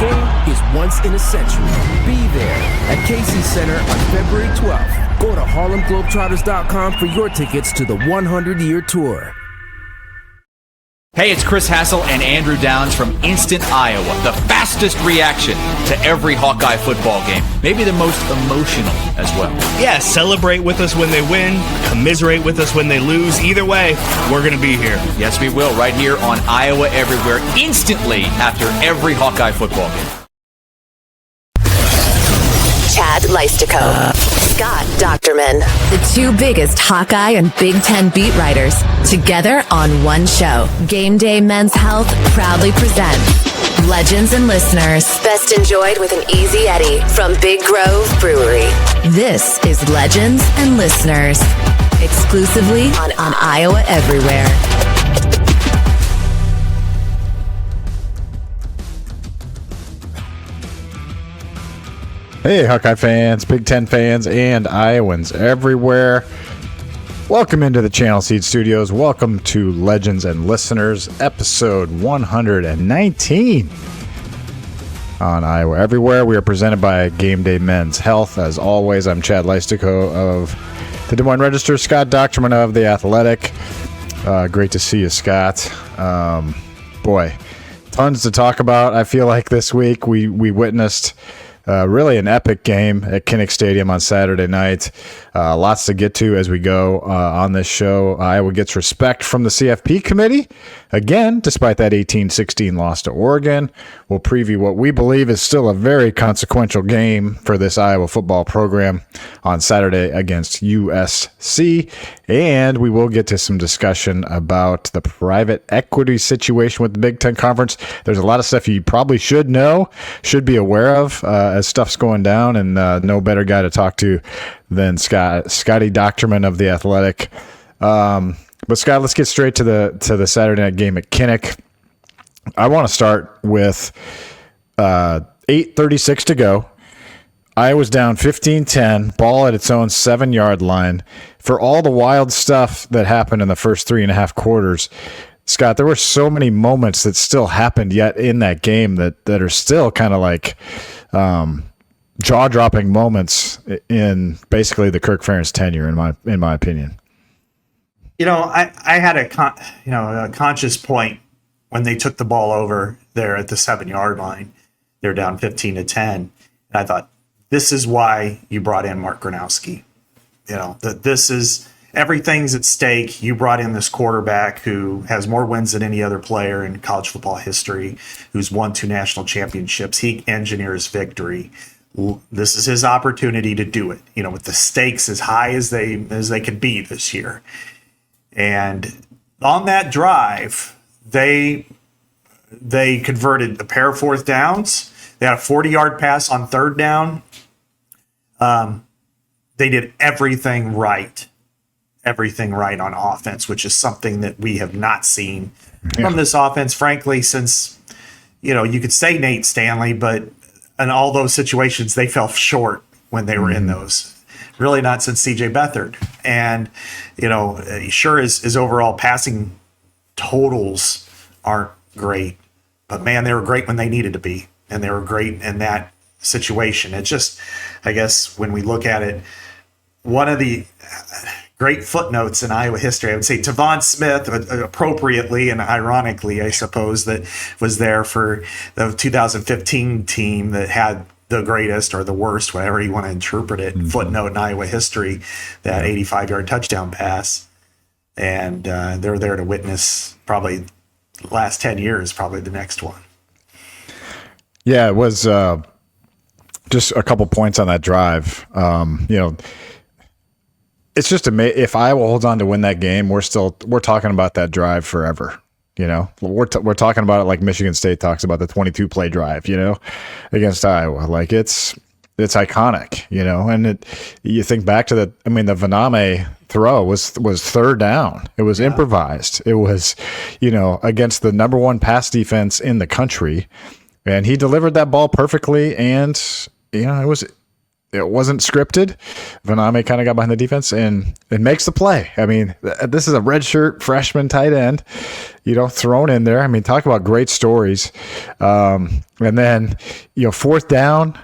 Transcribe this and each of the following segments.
game is once in a century. Be there at Casey Center on February 12th. Go to HarlemGlobetrotters.com for your tickets to the 100-year tour. Hey, it's Chris Hassel and Andrew Downs from Instant Iowa, the fastest reaction to every Hawkeye football game. Maybe the most emotional as well. Yeah, celebrate with us when they win, commiserate with us when they lose. Either way, we're going to be here. Yes, we will, right here on Iowa Everywhere, instantly after every Hawkeye football game. Chad Leistikow, Scott Dochterman, the two biggest Hawkeye and Big Ten beat writers, together on one show. GameDay Men's Health proudly presents Legends and Listeners, best enjoyed with an easy Eddie from Big Grove Brewery. This is Legends and Listeners, exclusively on Iowa Everywhere. Hey, Hawkeye fans, Big Ten fans, and Iowans everywhere. Welcome into the Channel Seed Studios. Welcome to Legends and Listeners, episode 119 on Iowa Everywhere. We are presented by GameDay Men's Health. As always, I'm Chad Leistikow of the Des Moines Register, Scott Dochterman of The Athletic. Great to see you, Scott. Boy, tons to talk about. I feel like this week we witnessed really an epic game at Kinnick Stadium on Saturday night. Lots to get to as we go on this show. Iowa gets respect from the CFP committee, again, despite that 18-16 loss to Oregon. We'll preview what we believe is still a very consequential game for this Iowa football program on Saturday against USC. And we will get to some discussion about the private equity situation with the Big Ten Conference. There's a lot of stuff you probably should know, should be aware of as stuff's going down, and no better guy to talk to than Scotty Dochterman of The Athletic. But Scott, let's get straight to the Saturday night game at Kinnick. I want to start with 8:36 to go. Iowa's down 15-10, ball at its own 7-yard line. For all the wild stuff that happened in the first 3.5 quarters, Scott, there were so many moments that still happened yet in that game that are still kind of like jaw-dropping moments in basically the Kirk Ferentz tenure, in my opinion. You know, I had a conscious point when they took the ball over there at the 7-yard line. They're down 15-10, and I thought, this is why you brought in Mark Gronowski. You know, that this is everything's at stake. You brought in this quarterback who has more wins than any other player in college football history, who's won 2 national championships. He engineers victory. This is his opportunity to do it, you know, with the stakes as high as they could be this year. And on that drive, they converted a pair of 4th downs. They had a 40-yard pass on 3rd down. They did everything right on offense, which is something that we have not seen from this offense, frankly, since, you know, you could say Nate Stanley, but in all those situations, they fell short when they were in those. Really not since C.J. Beathard. And, you know, sure, his overall passing totals aren't great, but, man, they were great when they needed to be, and they were great in that situation. It's just, I guess, when we look at it, one of the great footnotes in Iowa history, I would say Tavon Smith, appropriately and ironically, I suppose, that was there for the 2015 team that had the greatest or the worst, whatever you want to interpret it, footnote in Iowa history, that 85-yard touchdown pass. And they're there to witness probably the last 10 years, probably the next one. Yeah, it was just a couple points on that drive. You know, it's just amazing. If Iowa holds on to win that game, we're talking about that drive forever. You know, we're talking about it like Michigan State talks about the 22-play drive, you know, against Iowa. Like it's iconic, you know, and you think back to the Vaname throw was 3rd down. It was improvised. It was, you know, against the number 1 pass defense in the country, and he delivered that ball perfectly. And, you know, it wasn't scripted. Vaname kind of got behind the defense and it makes the play. I mean, this is a redshirt freshman tight end, thrown in there. I mean, talk about great stories. And then, fourth down,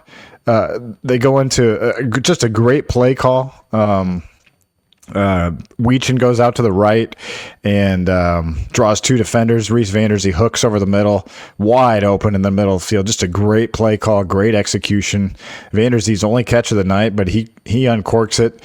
they go into just a great play call. Weechin goes out to the right and draws two defenders. Reese Vanderzee hooks over the middle, wide open in the middle of the field. Just a great play call, great execution. Vanderzee's only catch of the night, but he uncorks it,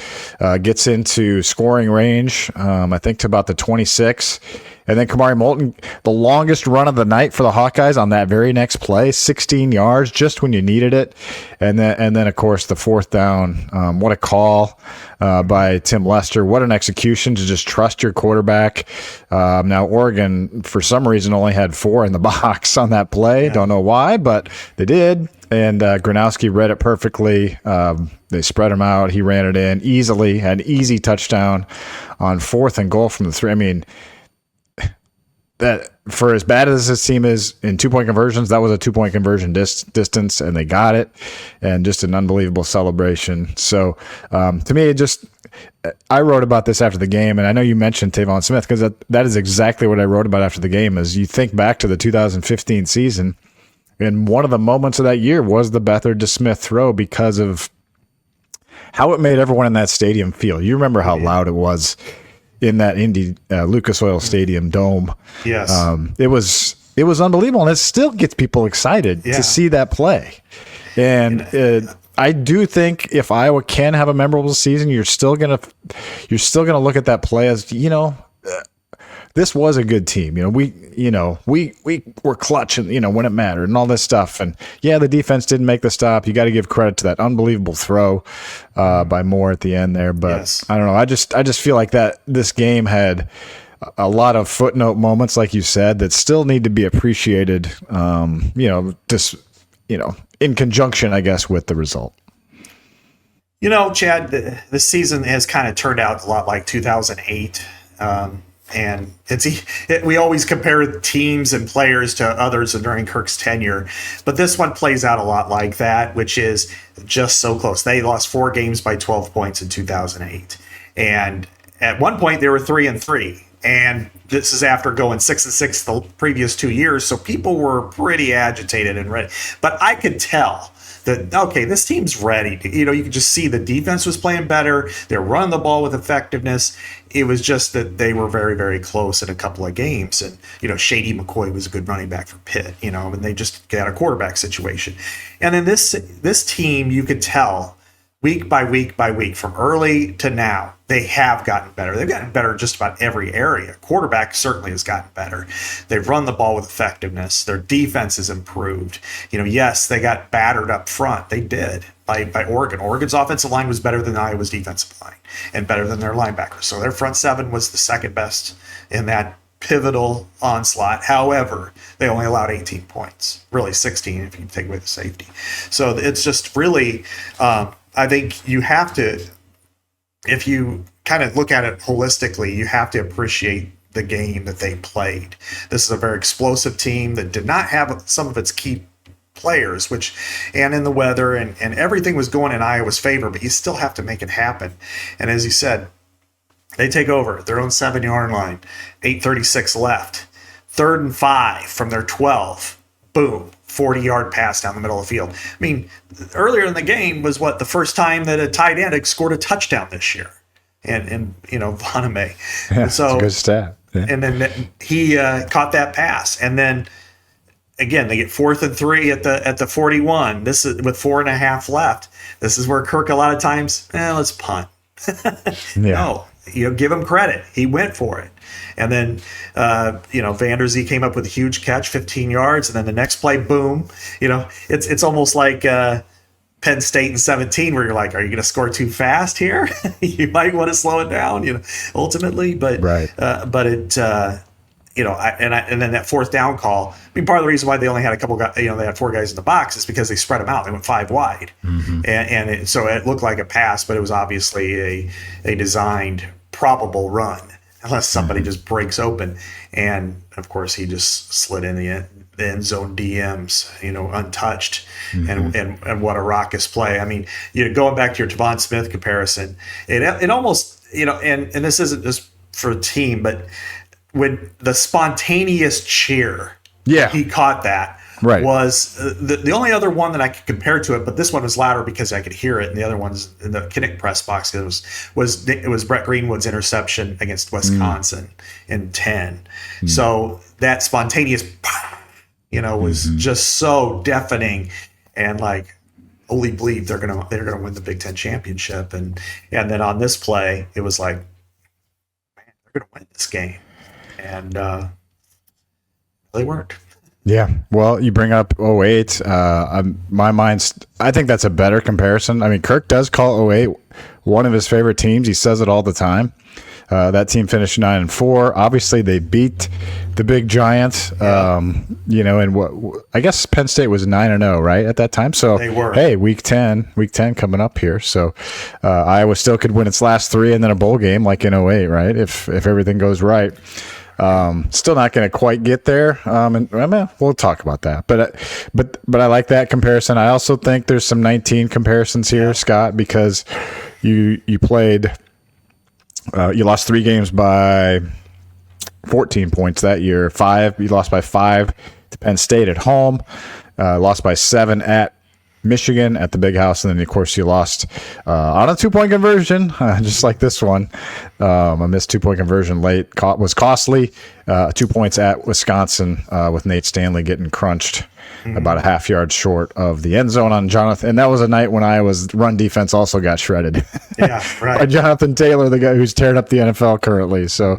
gets into scoring range, I think to about the 26. And then Kamari Moulton, the longest run of the night for the Hawkeyes on that very next play, 16 yards, just when you needed it. And then of course, the fourth down. What a call by Tim Lester. What an execution to just trust your quarterback. Now, Oregon, for some reason, only had 4 in the box on that play. Yeah. Don't know why, but they did. And Gronowski read it perfectly. They spread him out. He ran it in easily, had an easy touchdown on 4th and goal from the 3. I mean, that for as bad as this team is in 2-point conversions, that was a 2-point conversion distance, and they got it, and just an unbelievable celebration. So to me, I wrote about this after the game, and I know you mentioned Tavon Smith because that is exactly what I wrote about after the game. Is you think back to the 2015 season, and one of the moments of that year was the Beathard to Smith throw because of how it made everyone in that stadium feel. You remember how loud it was in that Indy Lucas Oil Stadium dome. Yes. It was unbelievable, and it still gets people excited to see that play. And I do think if Iowa can have a memorable season, you're still gonna look at that play as this was a good team. We were clutch and when it mattered and all this stuff. And the defense didn't make the stop. You got to give credit to that unbelievable throw by Moore at the end there. But yes. I don't know. I just feel like that this game had a lot of footnote moments, like you said, that still need to be appreciated. In conjunction, I guess, with the result. Chad, this season has kind of turned out a lot like 2008. And we always compare teams and players to others during Kirk's tenure, but this one plays out a lot like that, which is just so close. They lost 4 games by 12 points in 2008, and at one point they were 3-3, and this is after going 6-6 the previous 2 years. So people were pretty agitated and ready, but I could tell that, okay, this team's ready. You could just see the defense was playing better. They're running the ball with effectiveness. It was just that they were very, very close in a couple of games. And, Shady McCoy was a good running back for Pitt, and they just got a quarterback situation. And then this team, you could tell week by week by week, from early to now, they have gotten better. They've gotten better in just about every area. Quarterback certainly has gotten better. They've run the ball with effectiveness. Their defense has improved. Yes, they got battered up front. They did by Oregon. Oregon's offensive line was better than Iowa's defensive line and better than their linebackers. So their front seven was the second best in that pivotal onslaught. However, they only allowed 18 points, really 16 if you take away the safety. So it's just really, I think you have to, if you kind of look at it holistically, you have to appreciate the game that they played. This is a very explosive team that did not have some of its key players, and in the weather and everything was going in Iowa's favor, but you still have to make it happen. And as you said, they take over their own 7-yard line, 8:36 left, 3rd and 5 from their 12. Boom, 40-yard pass down the middle of the field. I mean, earlier in the game was the first time that a tight end had scored a touchdown this year, and Vaname. Yeah, so good stat. Yeah. And then he caught that pass, and then again they get 4th and 3 at the 41. This is with 4.5 left. This is where Kirk a lot of times, let's punt. No, give him credit. He went for it. And then, Vanderzee came up with a huge catch, 15 yards. And then the next play, boom. It's almost like Penn State in 17, where you're like, are you going to score too fast here? You might want to slow it down, ultimately. But, right. But it, and then that 4th down call. I mean, part of the reason why they only had a couple guys, they had 4 guys in the box is because they spread them out. They went 5 wide. Mm-hmm. So it looked like a pass, but it was obviously a designed, probable run. Unless somebody just breaks open. And, of course, he just slid in the the end zone DMs, untouched, and what a raucous play. I mean, going back to your Devon Smith comparison, it almost, and this isn't just for a team, but when the spontaneous cheer, he caught that. Right. Was the only other one that I could compare to it, but this one was louder because I could hear it, and the other one's in the Kinnick press box. It was Brett Greenwood's interception against Wisconsin in 10. So that spontaneous, was just so deafening, and like, holy bleep, they're gonna win the Big Ten championship, and then on this play, it was like, man, they're gonna win this game, and they weren't. Yeah, well, you bring up 08. My mind's, I think that's a better comparison. I mean, Kirk does call 08 one of his favorite teams. He says it all the time. That team finished 9-4. Obviously, they beat the big Giants. And what I guess Penn State was 9-0, right, at that time. So they were. Hey, week 10 coming up here. So Iowa still could win its last 3 and then a bowl game like in 08, right? If everything goes right. Still not going to quite get there. We'll talk about that. But I like that comparison. I also think there's some 19 comparisons here, Scott, because you played, you lost 3 games by 14 points that year. 5, you lost by 5 to Penn State at home, lost by 7 at Michigan at the Big House, and then of course you lost on a 2-point conversion, just like this one. A missed 2-point conversion late was costly. 2 points at Wisconsin with Nate Stanley getting crunched about a half yard short of the end zone on Jonathan. And that was a night when Iowa's run defense also got shredded. Yeah, right. By Jonathan Taylor, the guy who's tearing up the NFL currently. So.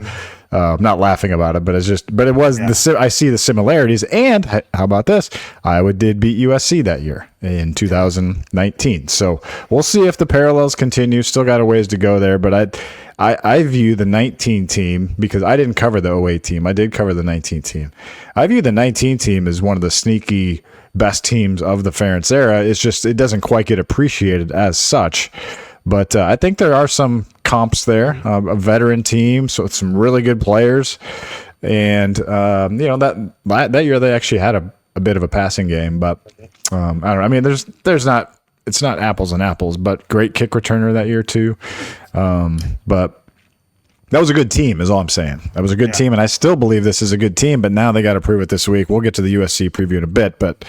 I'm not laughing about it, but it was I see the similarities. And how about this? Iowa did beat USC that year in 2019. So we'll see if the parallels continue. Still got a ways to go there, but I view the 19 team, because I didn't cover the 08 team. I did cover the 19 team. I view the 19 team as one of the sneaky best teams of the Ferentz era. It's just, it doesn't quite get appreciated as such. But I think there are some comps there, a veteran team, so it's some really good players. And, that year they actually had a bit of a passing game. But I don't know. I mean, it's not apples and apples, but great kick returner that year too. But that was a good team is all I'm saying. That was a good team, and I still believe this is a good team, but now they got to prove it this week. We'll get to the USC preview in a bit, but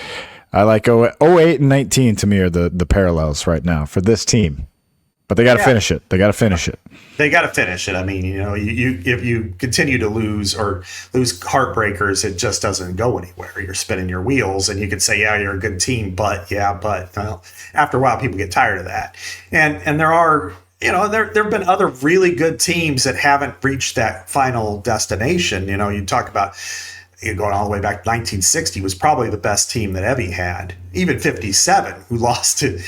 I like 08 and 19 to me are the parallels right now for this team. But they got to finish it. They got to finish it. They got to finish it. I mean, if you continue to lose heartbreakers, it just doesn't go anywhere. You're spinning your wheels, and you could say, yeah, you're a good team, but well, after a while, people get tired of that. And there are, there have been other really good teams that haven't reached that final destination. You talk about, going all the way back to 1960 was probably the best team that Evie had. Even 57, who lost to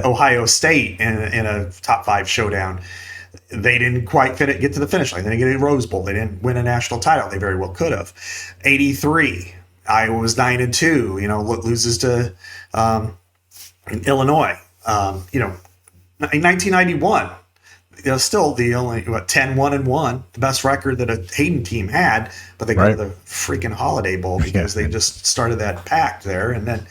Ohio State in a top 5 showdown. They didn't quite get to the finish line. They didn't get a Rose Bowl. They didn't win a national title. They very well could have. 83, Iowa was 9-2. Loses to Illinois. In 1991. Still the only 10-1-1, the best record that a Hayden team had, but they go to the freaking Holiday Bowl because they just started that pact there. And then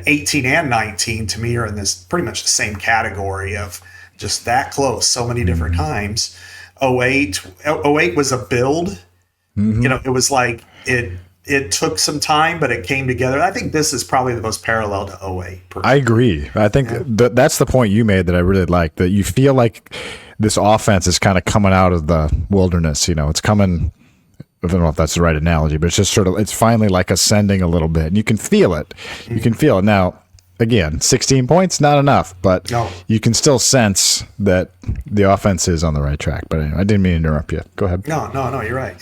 18 and 19 to me are in this pretty much the same category of just that close so many different times. 08 was a build. It was like it took some time, but it came together. I think this is probably the most parallel to 08. I agree. I think that's the point you made that I really like, that you feel like this offense is kind of coming out of the wilderness. It's coming, I don't know if that's the right analogy, but it's just it's finally like ascending a little bit. And you can feel it. You can feel it. Now, again, 16 points, not enough, but you can still sense that the offense is on the right track. But anyway, I didn't mean to interrupt you. Go ahead. No, you're right.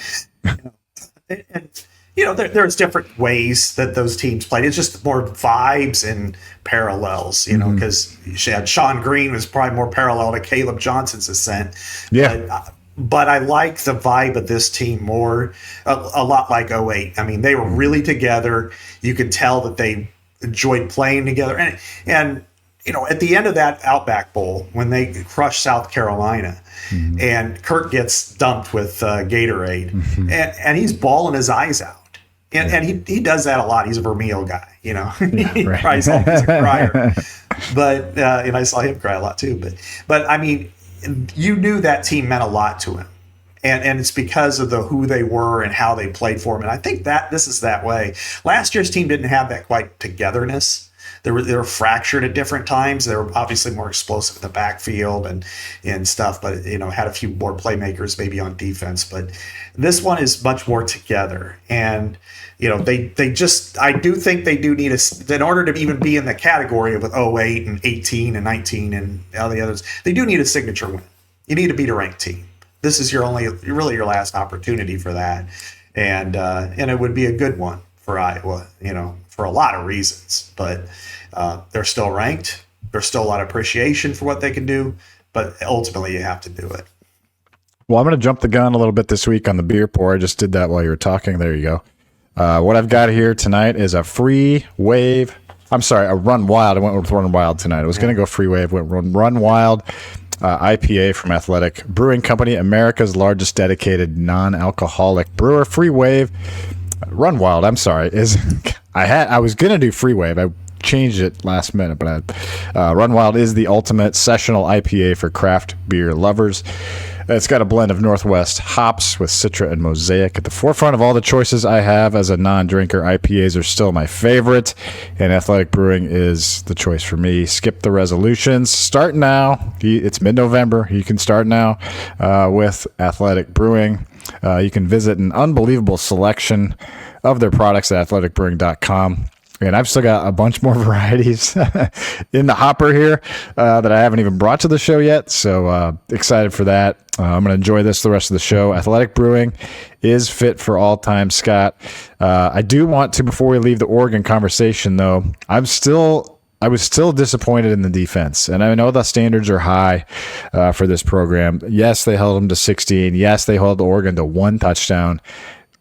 There's different ways that those teams played. It's just more vibes and parallels, because Sean Green was probably more parallel to Caleb Johnson's ascent. Yeah. But I like the vibe of this team more, a lot like 08. I mean, they were really together. You could tell that they enjoyed playing together. And at the end of that Outback Bowl, when they crushed South Carolina, and Kirk gets dumped with Gatorade, and he's bawling his eyes out. And he does that a lot. He's a Vermeil guy, He right. cries always a crier. But and I saw him cry a lot too. But I mean, you knew that team meant a lot to him. And it's because of who they were and how they played for him. And I think that this is that way. Last year's team didn't have that quite togetherness. They were fractured at different times. They were obviously more explosive in the backfield and stuff, but had a few more playmakers maybe on defense. But this one is much more together. And they just, I do think they do need in order to even be in the category of 08 and 18 and 19 and all the others, they do need a signature win. You need to beat a ranked team. This is really your last opportunity for that. And it would be a good one for Iowa, for a lot of reasons, but they're still ranked. There's still a lot of appreciation for what they can do, but ultimately you have to do it. Well, I'm going to jump the gun a little bit this week on the beer pour. I just did that while you were talking. There you go. What I've got here tonight is a Run Wild. I went with Run Wild tonight. I was going to go Free Wave, went Run Wild. IPA from Athletic Brewing Company, America's largest dedicated non-alcoholic brewer. Free Wave, Run Wild, I'm sorry, I was going to do Free Wave. I changed it last minute, but Run Wild is the ultimate sessional IPA for craft beer lovers. It's got a blend of Northwest hops with Citra and Mosaic. At the forefront of all the choices I have as a non-drinker, IPAs are still my favorite, and Athletic Brewing is the choice for me. Skip the resolutions. Start now. It's mid-November. You can start now with Athletic Brewing. You can visit an unbelievable selection of their products at athleticbrewing.com. And I've still got a bunch more varieties in the hopper here that I haven't even brought to the show yet. So excited for that. I'm going to enjoy this the rest of the show. Athletic Brewing is fit for all time, Scott. I do want to, before we leave the Oregon conversation, though, I was still disappointed in the defense. And I know the standards are high for this program. Yes, they held them to 16. Yes, they held Oregon to 1 touchdown.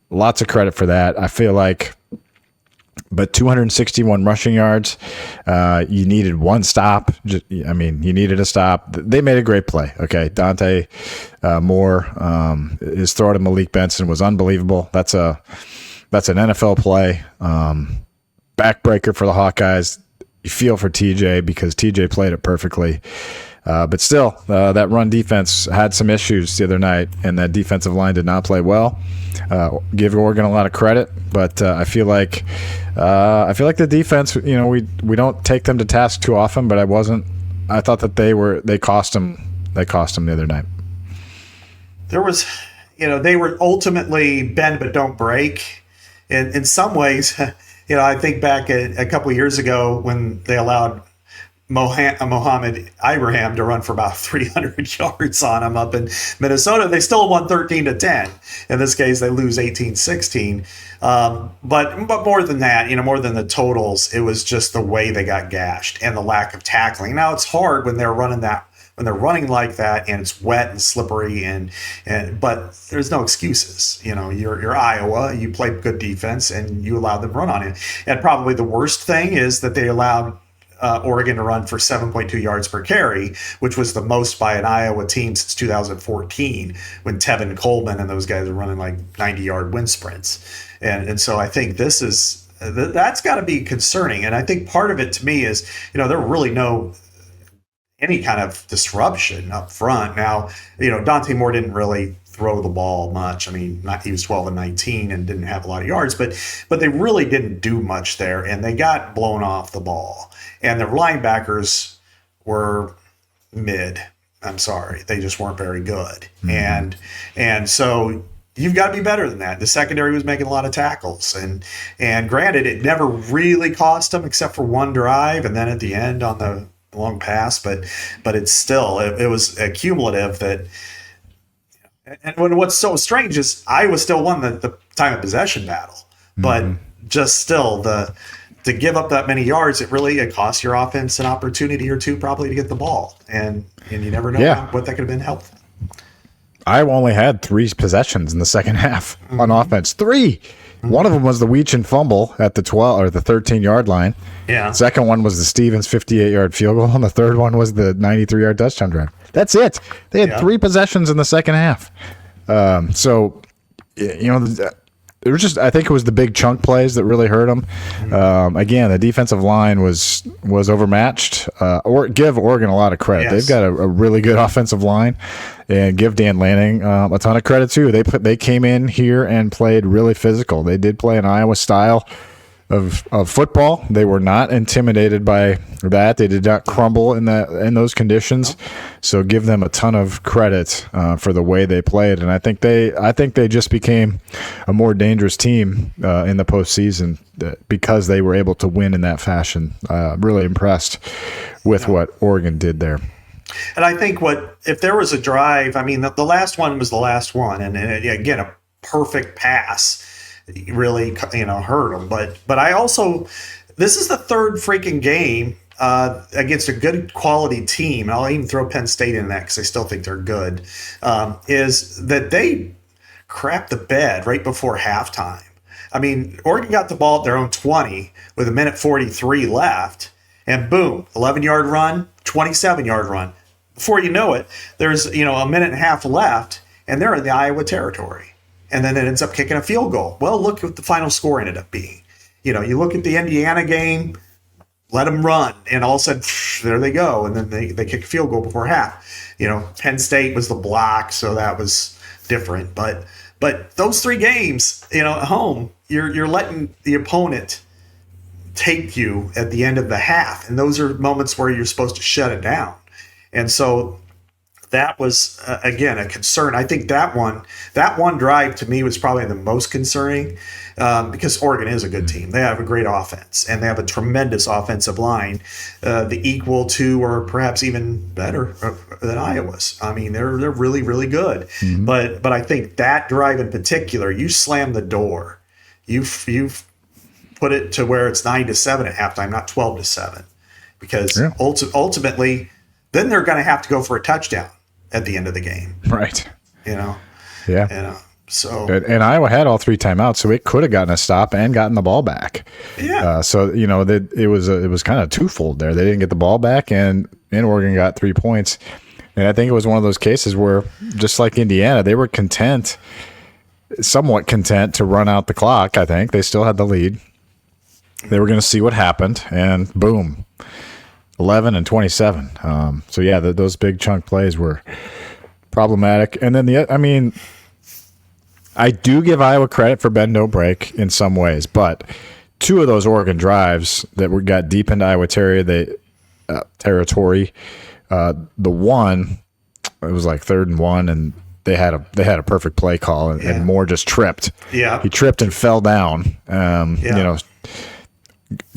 Lots of credit for that. I feel like. But 261 rushing yards, you needed one stop. You needed a stop. They made a great play. Okay, Dante Moore, his throw to Malik Benson was unbelievable. That's an NFL play. Backbreaker for the Hawkeyes. You feel for TJ because TJ played it perfectly. But still, that run defense had some issues the other night, and that defensive line did not play well. Give Oregon a lot of credit, but I feel like the defense. We don't take them to task too often, but I thought that they cost them. They cost them the other night. There was, they were ultimately bend but don't break. In some ways, I think back a couple of years ago when they allowed Mohammed Ibrahim to run for about 300 yards on him up in Minnesota. They still won 13-10. In this case, they lose 18-16. But more than that, more than the totals, it was just the way they got gashed and the lack of tackling. Now it's hard when they're running like that and it's wet and slippery but there's no excuses. You're Iowa, you play good defense and you allowed them to run on it. And probably the worst thing is that they allowed Oregon to run for 7.2 yards per carry, which was the most by an Iowa team since 2014 when Tevin Coleman and those guys are running like 90-yard wind sprints. And so I think that's got to be concerning. And I think part of it to me is, there really no any kind of disruption up front. Now, Dante Moore didn't really throw the ball much. He was 12 and 19 and didn't have a lot of yards, but they really didn't do much there, and they got blown off the ball. And the linebackers were mid. I'm sorry, they just weren't very good. Mm-hmm. And so you've got to be better than that. The secondary was making a lot of tackles, and granted, it never really cost them except for one drive, and then at the end on the long pass. But it's still it was a cumulative that. And what's so strange is Iowa still won the time of possession battle, but just still to give up that many yards, it costs your offense an opportunity or two probably to get the ball, and you never know what that could have been helpful. Iowa only had 3 possessions in the second half on offense. 3. One of them was the Weechin fumble at the 12 or the 13-yard line. Yeah. The second one was the Stevens 58-yard field goal, and the third one was the 93-yard touchdown drive. That's it. They had 3 possessions in the second half. So, I think it was the big chunk plays that really hurt them. Again, the defensive line was overmatched. Or give Oregon a lot of credit. Yes. They've got a really good offensive line, and give Dan Lanning a ton of credit too. They came in here and played really physical. They did play an Iowa style of football. They were not intimidated by that. They did not crumble in those conditions. So give them a ton of credit for the way they played. And I think they just became a more dangerous team in the postseason because they were able to win in that fashion. Really impressed with what Oregon did there. And I think if there was a drive, I mean, the last one was the last one, and again, a perfect pass really, hurt them. But I also, this is the third freaking game against a good quality team. And I'll even throw Penn State in that because I still think they're good. Is that they crapped the bed right before halftime. I mean, Oregon got the ball at their own 20 with 1:43 left, and boom, 11-yard run, 27-yard run. Before you know it, there's a minute and a half left, and they're in the Iowa territory. And then it ends up kicking a field goal. Well, look what the final score ended up being. You look at the Indiana game, let them run, and all of a sudden, there they go. And then they kick a field goal before half. Penn State was the block, so that was different. But those three games, at home, you're letting the opponent take you at the end of the half. And those are moments where you're supposed to shut it down. And so that was, again, a concern. I think that one drive to me was probably the most concerning because Oregon is a good team. They have a great offense, and they have a tremendous offensive line, the equal to or perhaps even better than Iowa's. I mean, they're really, really good. Mm-hmm. But I think that drive in particular, you slam the door. You've put it to where it's 9-7 at halftime, not 12-7, because ultimately, then they're going to have to go for a touchdown at the end of the game. Right. Yeah. So. And Iowa had all three timeouts, so it could have gotten a stop and gotten the ball back. Yeah. So it was kind of twofold there. They didn't get the ball back, and Oregon got 3 points. And I think it was one of those cases where, just like Indiana, they were somewhat content to run out the clock. I think they still had the lead. They were going to see what happened, and boom. 11 and 27. So yeah, those big chunk plays were problematic. And then I do give Iowa credit for bend don't break in some ways, but two of those Oregon drives that got deep into Iowa territory. The one, it was like 3rd and 1, and they had a perfect play call, and Moore just tripped. Yeah, he tripped and fell down.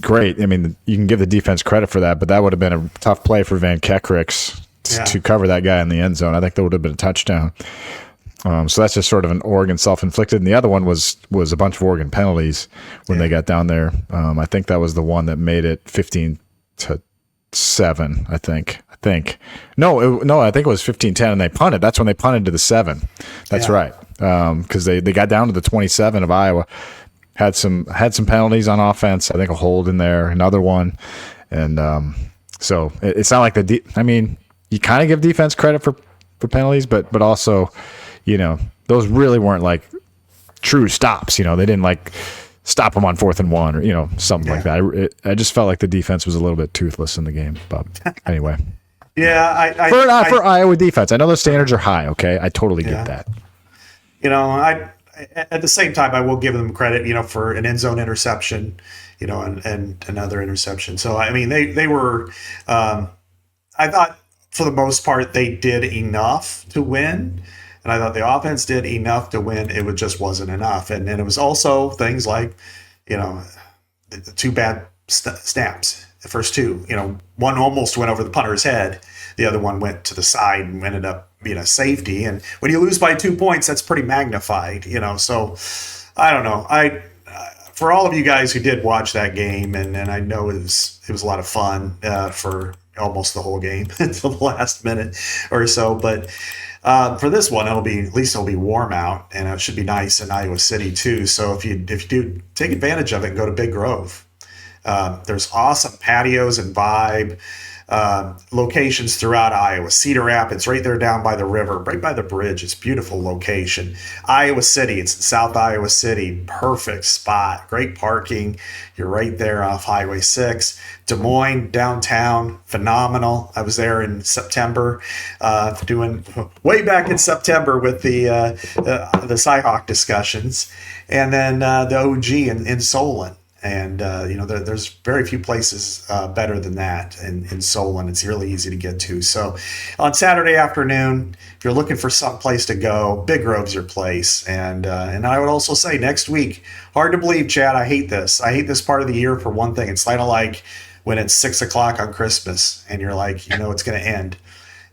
Great. I mean, you can give the defense credit for that, but that would have been a tough play for Van Kekrix to cover that guy in the end zone. I think that would have been a touchdown. So that's just sort of an Oregon self-inflicted. And the other one was a bunch of Oregon penalties when they got down there. I think that was the one that made it 15-7, I think. No, I think it was 15-10, and they punted. That's when they punted to the 7. That's right. Because they got down to the 27 of Iowa. Had some penalties on offense. I think a hold in there, another one, and so it's not like you kind of give defense credit for penalties, but also, those really weren't like true stops. They didn't like stop them on 4th and 1 or something like that. I just felt like the defense was a little bit toothless in the game. But anyway, for Iowa defense, I know the standards are high. Okay, I totally get that. At the same time, I will give them credit, for an end zone interception, and another interception. So, I mean, they were, I thought for the most part, they did enough to win. And I thought the offense did enough to win. It just wasn't enough. And it was also things like, the two bad snaps, the first two, one almost went over the punter's head. The other one went to the side and ended up being a safety. And when you lose by 2 points, that's pretty magnified, So I don't know. For all of you guys who did watch that game, and I know it was a lot of fun for almost the whole game until the last minute or so. But for this one, at least it'll be warm out, and it should be nice in Iowa City too. So if you do take advantage of it, and go to Big Grove. There's awesome patios and vibe. locations throughout Iowa. Cedar Rapids, right there down by the river, right by the bridge. It's a beautiful location. Iowa City, it's in South Iowa City. Perfect spot. Great parking. You're right there off Highway 6. Des Moines, downtown, phenomenal. I was there in September, doing way back in September with the Cyhawk discussions. And then the OG in Solon. And, there's very few places better than that in Solon. It's really easy to get to. So on Saturday afternoon, if you're looking for some place to go, Big Grove's your place. And I would also say next week, hard to believe, Chad, I hate this. I hate this part of the year for one thing. It's kind of like when it's 6 o'clock on Christmas and you're like, it's going to end.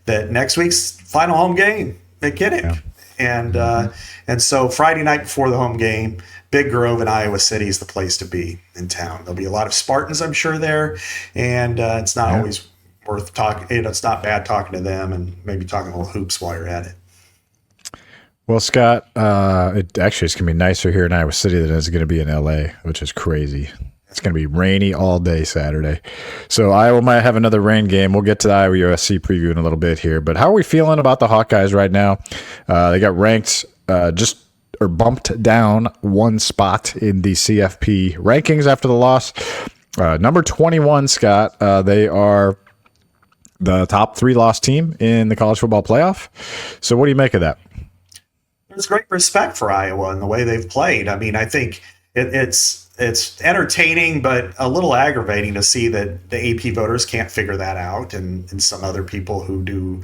That next week's final home game at Kinnick. Yeah. And so Friday night before the home game, Big Grove in Iowa City is the place to be in town. There'll be a lot of Spartans, I'm sure, there, and it's not always worth talking. It's not bad talking to them and maybe talking a little hoops while you're at it. Well, Scott, it actually is going to be nicer here in Iowa City than it's going to be in LA, which is crazy. It's going to be rainy all day Saturday. So Iowa might have another rain game. We'll get to the Iowa USC preview in a little bit here. But how are we feeling about the Hawkeyes right now? They got ranked bumped down one spot in the CFP rankings after the loss. Number 21, Scott, they are the top 3 loss team in the college football playoff. So what do you make of that? There's great respect for Iowa and the way they've played. I mean, I think it's entertaining, but a little aggravating to see that the AP voters can't figure that out, and some other people who do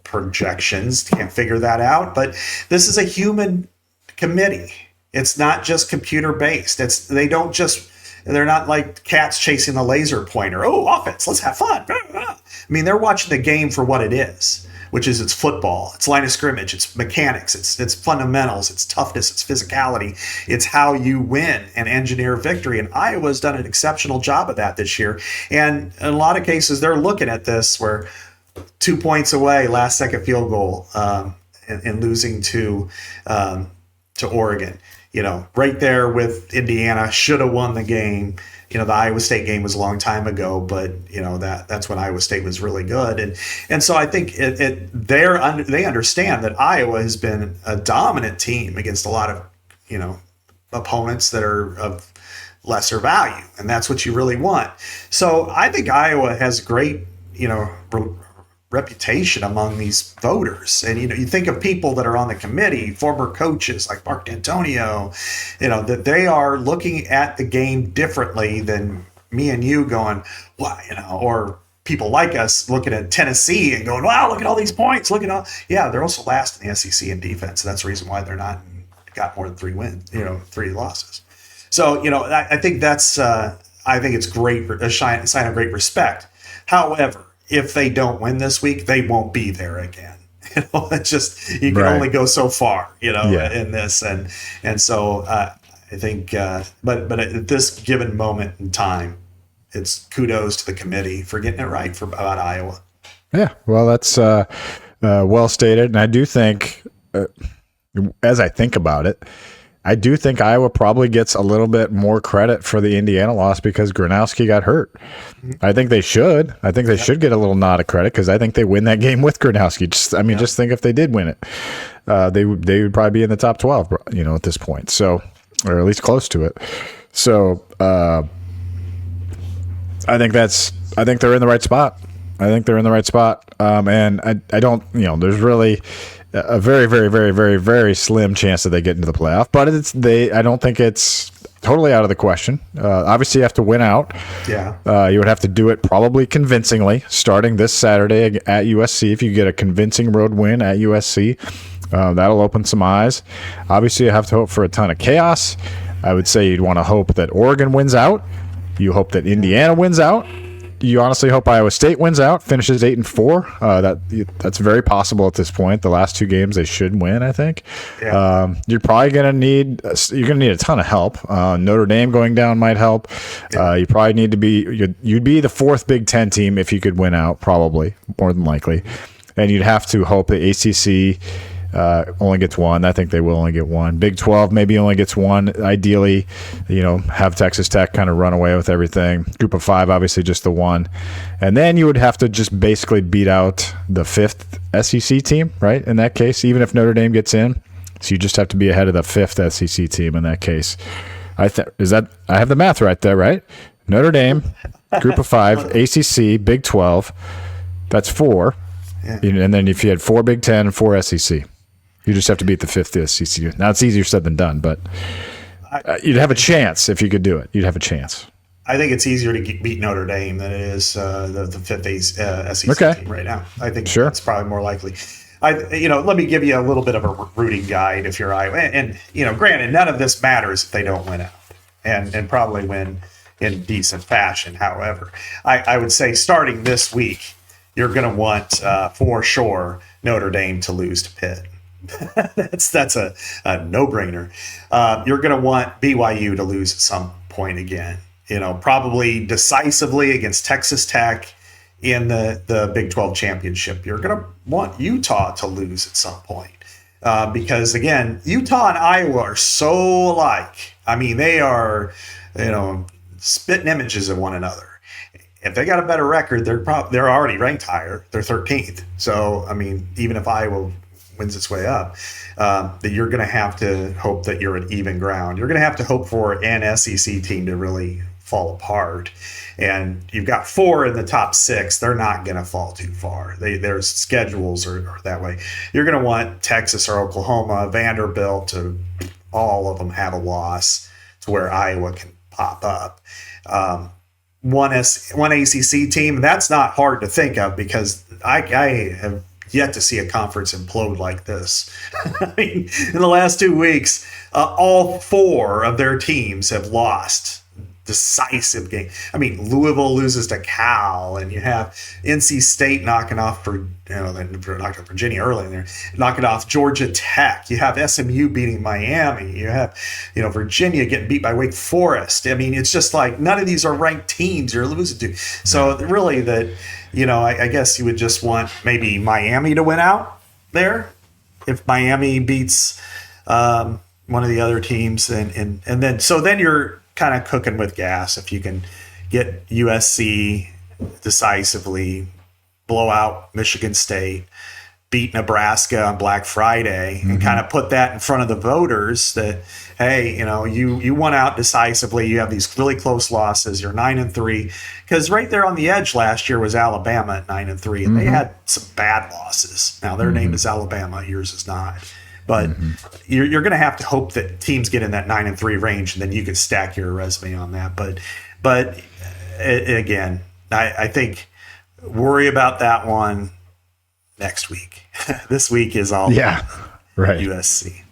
projections can't figure that out. But this is a human committee. It's not just computer based. They're not like cats chasing the laser pointer. Oh, offense, let's have fun. I mean, they're watching the game for what it is, which is it's football, it's line of scrimmage, it's mechanics, it's fundamentals, it's toughness, it's physicality, it's how you win and engineer victory. And Iowa's done an exceptional job of that this year. And in a lot of cases, they're looking at this where 2 points away, last second field goal, and losing to Oregon, right there with Indiana, should have won the game. The Iowa State game was a long time ago, but that's when Iowa State was really good. And so I think they understand that Iowa has been a dominant team against a lot of, opponents that are of lesser value. And that's what you really want. So I think Iowa has great, reputation among these voters. And you think of people that are on the committee, former coaches like Mark D'Antonio, that they are looking at the game differently than me and you going, well, or people like us looking at Tennessee and going, wow, look at all these points, look at all. Yeah, they're also last in the SEC in defense. That's the reason why they're not got more than 3 wins, 3 losses. So I think that's I think it's great, a sign of great respect. However, if they don't win this week, they won't be there again. It's just, you can only go so far, in this. And so I think, but at this given moment in time, it's kudos to the committee for getting it right about Iowa. Yeah, well, that's well stated. And I do think, as I think about it, I do think Iowa probably gets a little bit more credit for the Indiana loss because Gronowski got hurt. I think they should. I think they should get a little nod of credit because I think they win that game with Gronowski. Just think if they did win it, they would probably be in the top 12, at this point. So, or at least close to it. So, I think they're in the right spot. And I don't, there's really a very, very, very, very, very slim chance that they get into the playoff, but I don't think it's totally out of the question. Obviously, you have to win out. Yeah. You would have to do it probably convincingly, starting this Saturday at USC. If you get a convincing road win at USC, that'll open some eyes. Obviously, you have to hope for a ton of chaos. I would say you'd want to hope that Oregon wins out. You hope that Indiana wins out. You honestly hope Iowa State wins out, finishes 8-4. That's very possible at this point. The last 2 games they should win, I think. Yeah. You're probably going to need a ton of help. Notre Dame going down might help. Yeah. You probably need to you'd be the 4th Big Ten team if you could win out, probably more than likely. And you'd have to hope the ACC only gets one. I think they will only get one. Big 12 maybe only gets one. Ideally, have Texas Tech kind of run away with everything. Group of 5, obviously just the one. And then you would have to just basically beat out the 5th SEC team, right? In that case, even if Notre Dame gets in. So you just have to be ahead of the 5th SEC team in that case. I have the math right there, right? Notre Dame, group of 5, ACC, Big 12. That's 4. Yeah. And then if you had 4 Big 10 and 4 SEC. You just have to beat the 5th SEC. Now, it's easier said than done, but you'd have a chance if you could do it. You'd have a chance. I think it's easier to beat Notre Dame than it is the 5th SEC team right now. I think it's probably more likely. Let me give you a little bit of a rooting guide if you're Iowa. And granted, none of this matters if they don't win out and probably win in decent fashion. However, I would say starting this week, you're going to want for sure Notre Dame to lose to Pitt. that's a no-brainer. You're going to want BYU to lose at some point again. Probably decisively against Texas Tech in the Big 12 championship. You're going to want Utah to lose at some point because again, Utah and Iowa are so alike. I mean, they are spitting images of one another. If they got a better record, they're already ranked higher. They're 13th. So I mean, even if Iowa wins its way up, that you're going to have to hope that you're at even ground. You're going to have to hope for an SEC team to really fall apart. And you've got 4 in the top 6. They're not going to fall too far. Their schedules are that way. You're going to want Texas or Oklahoma, Vanderbilt, to all of them have a loss to where Iowa can pop up. One ACC team, that's not hard to think of because I have yet to see a conference implode like this. I mean, in the last 2 weeks, all 4 of their teams have lost decisive game. I mean, Louisville loses to Cal, and you have NC State knocking off they knocked off Virginia early in there, knocking off Georgia Tech. You have SMU beating Miami. You have, Virginia getting beat by Wake Forest. I mean, it's just like none of these are ranked teams you're losing to. So really, I guess you would just want maybe Miami to win out there. If Miami beats one of the other teams, and then you're kind of cooking with gas if you can get USC decisively, blow out Michigan State, beat Nebraska on Black Friday, and kind of put that in front of the voters that, hey, you won out decisively. You have these really close losses. You're 9-3, because right there on the edge last year was Alabama at 9-3, and they had some bad losses. Now their name is Alabama, yours is not. But you're going to have to hope that teams get in that 9-3 range, and then you can stack your resume on that. But again, I think worry about that one next week. This week is all right. USC.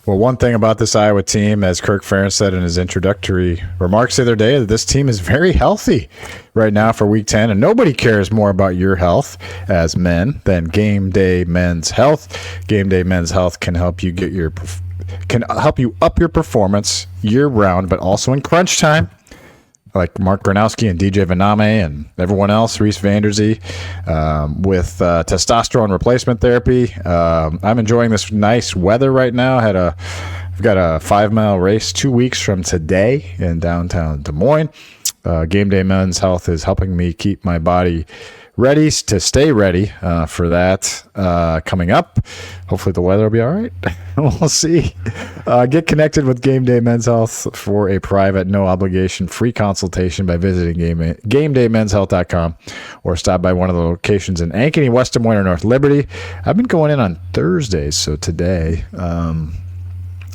Well, one thing about this Iowa team, as Kirk Ferentz said in his introductory remarks the other day, that this team is very healthy right now for Week 10, and nobody cares more about your health as men than GameDay Men's Health. GameDay Men's Health can help you up your performance year round, but also in crunch time. Like Mark Gronowski and DJ Vaname and everyone else, Reese Vanderzee, with testosterone replacement therapy. I'm enjoying this nice weather right now. I've got a 5-mile race 2 weeks from today in downtown Des Moines. GameDay Men's Health is helping me keep my body ready to stay ready for that coming up. Hopefully the weather will be all right. We'll see. Get connected with GameDay Men's Health for a private, no obligation, free consultation by visiting GameDayMen'sHealth.com or stop by one of the locations in Ankeny, West Des Moines, or North Liberty. I've been going in on Thursdays, so today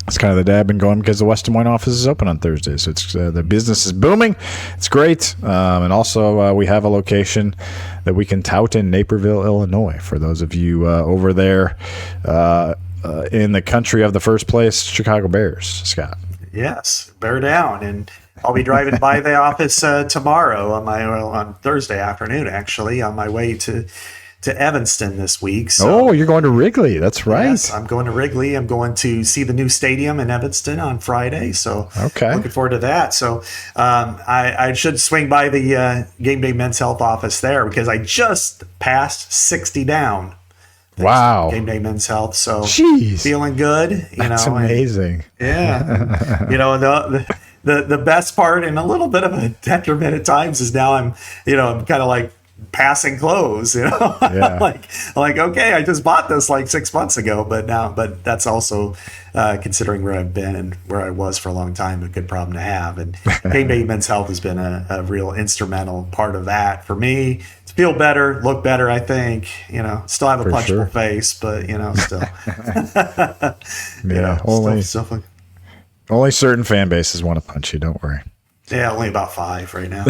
it's kind of the day I've been going because the West Des Moines office is open on Thursdays. So it's the business is booming. It's great. And also we have a location that we can tout in Naperville, Illinois, for those of you over there in the country of the first place Chicago Bears, Scott. Yes, bear down. And I'll be driving by the office tomorrow on Thursday afternoon, actually, on my way to Evanston this week. So, you're going to Wrigley. That's right. Yes, I'm going to Wrigley. I'm going to see the new stadium in Evanston on Friday. So looking forward to that. So I should swing by the GameDay Men's Health office there because I just passed 60 down Wow. Game Day Men's Health. So Jeez. feeling good. That's amazing. The best part and a little bit of a detriment at times is now I'm kind of like passing clothes, Yeah. like, okay, I just bought this like 6 months ago, but that's also considering where I've been and where I was for a long time, a good problem to have. And Game Day Men's Health has been a real instrumental part of that for me to feel better, look better. I think, still have a punchable face, but still, only certain fan bases want to punch you. Don't worry. Yeah, only about 5 right now.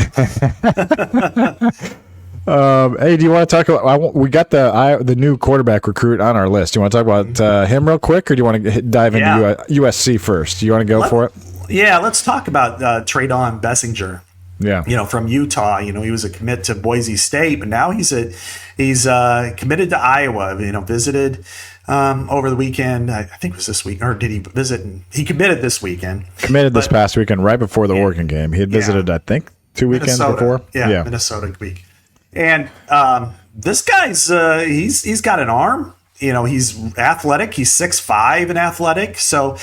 Hey, do you want to talk about? We got the new quarterback recruit on our list. Do you want to talk about him real quick, or do you want to dive into USC first? Do you want to go for it? Yeah, let's talk about Traydon Bessinger. Yeah, from Utah. He was a commit to Boise State, but now he's committed to Iowa. Visited over the weekend. I think it was this week, or did he visit? He committed this weekend. Committed this past weekend, right before the Oregon game. He had visited, I think, 2 weekends before. Yeah, Minnesota week. And this guy's he's got an arm. He's athletic. He's 6'5" and athletic. So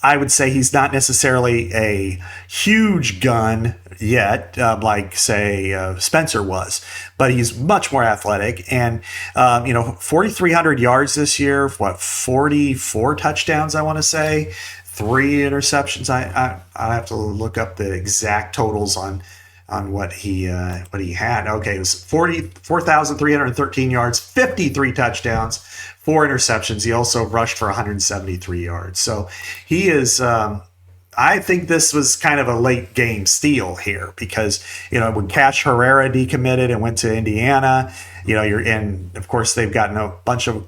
I would say he's not necessarily a huge gun yet, like say Spencer was, but he's much more athletic. And 4,300 yards this year. 44 touchdowns, I want to say. 3 interceptions. I have to look up the exact totals on what he had. Okay, it was 4,313 yards, 53 touchdowns, 4 interceptions. He also rushed for 173 yards. So he is. I think this was kind of a late game steal here because when Cash Herrera decommitted and went to Indiana, of course they've gotten a bunch of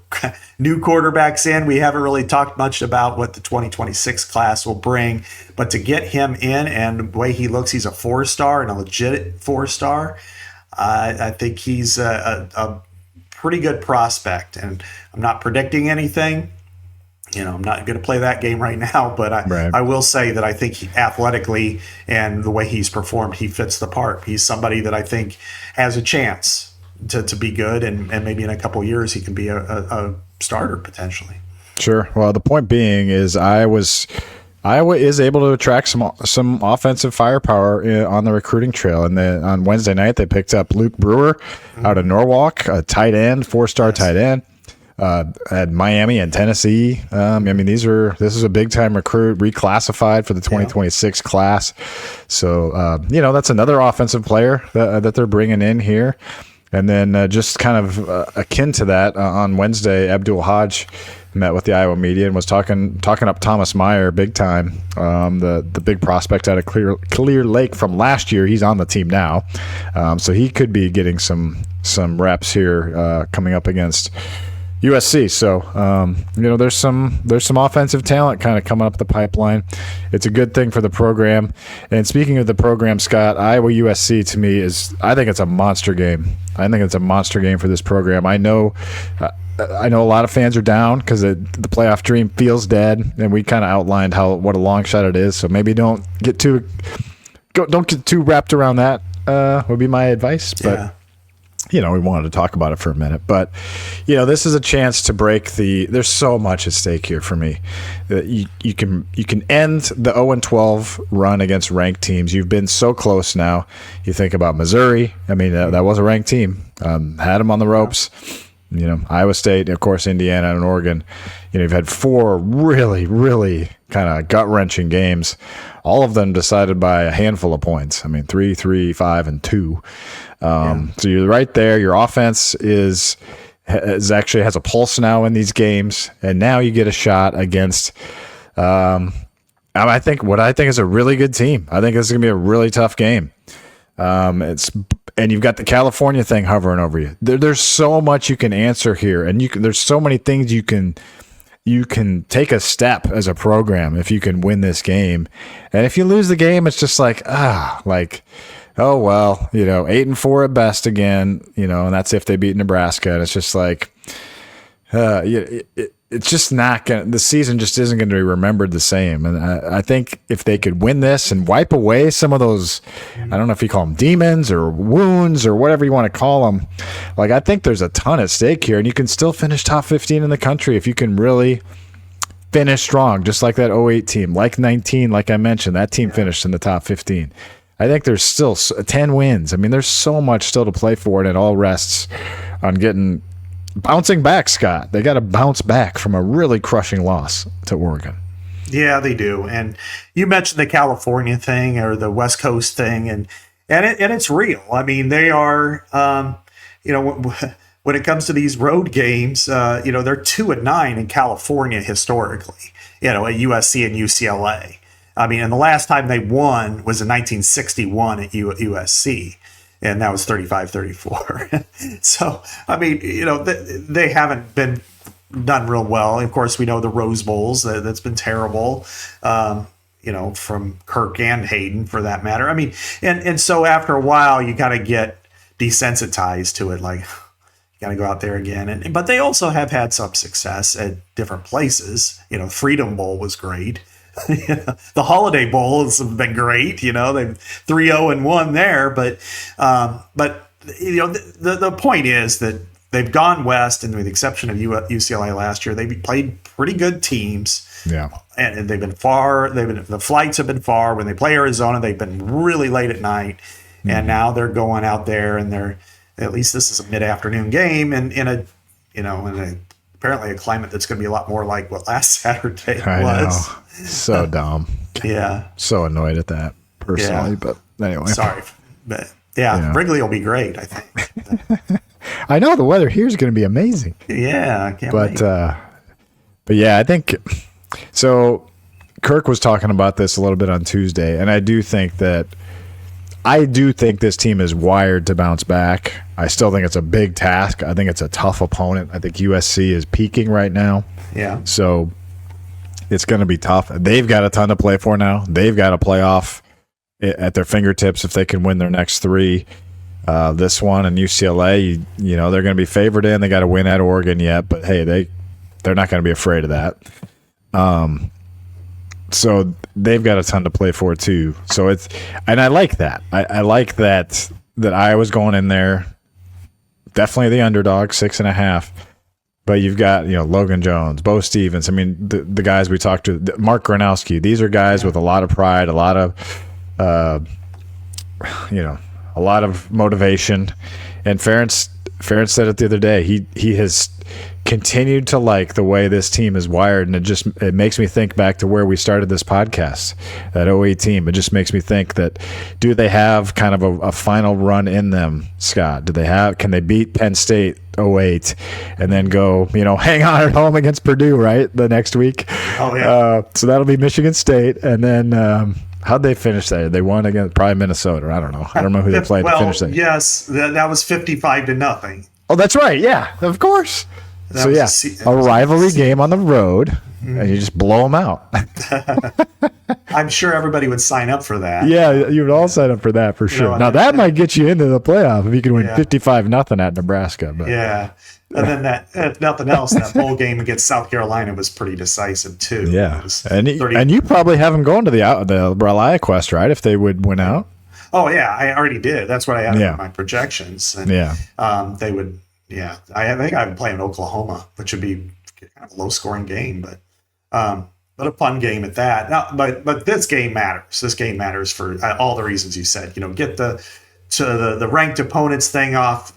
new quarterbacks in. We haven't really talked much about what the 2026 class will bring, but to get him in and the way he looks, he's a 4-star and a legit 4-star. I think he's a pretty good prospect, and I'm not predicting anything. I'm not going to play that game right now, but I will say that I think he, athletically and the way he's performed, he fits the part. He's somebody that I think has a chance to be good, and maybe in a couple of years he can be a starter potentially. Sure. Well, the point being is Iowa is able to attract some offensive firepower on the recruiting trail. And on Wednesday night, they picked up Luke Brewer out of Norwalk, a tight end, 4-star tight end. At Miami and Tennessee. This is a big time recruit, reclassified for the 2026 class. So, that's another offensive player that they're bringing in here. And then just kind of akin to that, on Wednesday, Abdul Hodge met with the Iowa media and was talking up Thomas Meyer big time, the big prospect out of Clear Lake from last year. He's on the team now, so he could be getting some reps here coming up against USC. So, there's some offensive talent kind of coming up the pipeline. It's a good thing for the program. And speaking of the program, Scott, Iowa USC to me I think it's a monster game. I think it's a monster game for this program. I know a lot of fans are down because the playoff dream feels dead, and we kind of outlined what a long shot it is. So maybe don't get too wrapped around that. Would be my advice. But we wanted to talk about it for a minute, but this is a chance to break there's so much at stake here for me. You can end the 0-12 run against ranked teams. You've been so close now. You think about Missouri. That was a ranked team. Had them on the ropes. Iowa State, of course, Indiana and Oregon. You've had 4 really, really kind of gut-wrenching games, all of them decided by a handful of points. 3, 3, 5, and 2. So you're right there. Your offense actually has a pulse now in these games, and now you get a shot against I think is a really good team. I think this is going to be a really tough game. And you've got the California thing hovering over you. There's so much you can answer here, and there's so many things you can take a step as a program if you can win this game. And if you lose the game, it's just oh well, 8-4 at best again, and that's if they beat Nebraska. And it's just it's just not going to, the season just isn't going to be remembered the same. And I think if they could win this and wipe away some of those, I don't know if you call them demons or wounds or whatever you want to call them, like I think there's a ton at stake here, and you can still finish top 15 in the country if you can really finish strong, just like that 08 team, like 19, like I mentioned, that team finished in the top 15. I think there's still 10 wins. I mean, there's so much still to play for, and it all rests on bouncing back, Scott. They got to bounce back from a really crushing loss to Oregon. Yeah, they do. And you mentioned the California thing or the West Coast thing, and it's real. I mean, they are, when it comes to these road games, they're 2-9 in California historically, at USC and UCLA. I mean, and the last time they won was in 1961 at USC. And that was 35-34. So, I mean, they haven't been done real well. Of course, we know the Rose Bowls, that's been terrible, from Kirk and Hayden for that matter. I mean, and so after a while, you got to get desensitized to it. Like, you got to go out there again. But they also have had some success at different places. Freedom Bowl was great. The Holiday Bowls have been great. They've 3-0-1 there, but the point is that they've gone west, and with the exception of UCLA last year, they've played pretty good teams. Yeah, and they've been far. The flights have been far. When they play Arizona, they've been really late at night, and now they're going out there, and at least this is a mid-afternoon game, and in a apparently a climate that's going to be a lot more like what last Saturday was. I know. So dumb. Yeah. So annoyed at that personally, but anyway. Sorry. But yeah, Wrigley will be great, I think. I know the weather here is going to be amazing. Yeah, I can't wait. But yeah, I think so. Kirk was talking about this a little bit on Tuesday, and I do think this team is wired to bounce back. I still think it's a big task. I think it's a tough opponent. I think USC is peaking right now. Yeah. So it's going to be tough. They've got a ton to play for now. They've got a playoff at their fingertips if they can win their next three. This one and UCLA, they're going to be favored in. They got to win at Oregon yet, but hey, they're not going to be afraid of that. So they've got a ton to play for too. So and I like that. I like that Iowa's going in there. Definitely the underdog, 6.5. But you've got, Logan Jones, Bo Stevens. I mean, the guys we talked to, Mark Gronowski. These are guys with a lot of pride, a lot of, a lot of motivation. And Ferentz said it the other day. He has continued to like the way this team is wired, and it makes me think back to where we started this podcast, that 08 team. It just makes me think that, do they have kind of a final run in them, Scott? Can they beat Penn State 08 and then go, hang on at home against Purdue, right, the next week? Oh, yeah. So that'll be Michigan State, and then how'd they finish there? They won against probably Minnesota. I don't know. I don't know who they played to finish there. Yes, that was 55-0. Oh, that's right. Yeah, of course. A rivalry game on the road, and you just blow them out. I'm sure everybody would sign up for that. Yeah, you would all sign up for that for sure. Now, that might get you into the playoff if you can win 55-0 at Nebraska. But. Yeah. And then if nothing else, that bowl game against South Carolina was pretty decisive too. Yeah, and you probably have them going to the Relive Quest, right? If they would win out. Oh yeah, I already did. That's what I had in my projections. And, they would. Yeah, I think I'm playing Oklahoma, which would be kind of a low-scoring game, but a fun game at that. Now, but this game matters. This game matters for all the reasons you said. Get the ranked opponents thing off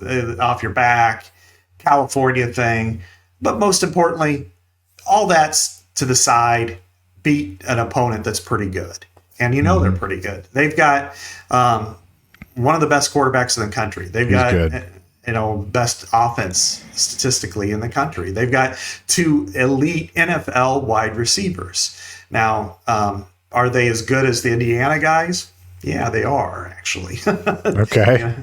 your back, California thing, but most importantly, all that's to the side. Beat an opponent that's pretty good, and they're pretty good. They've got one of the best quarterbacks in the country. They've got good. Best offense statistically in the country. They've got 2 elite NFL wide receivers. Now, are they as good as the Indiana guys? Yeah, they are actually. Okay.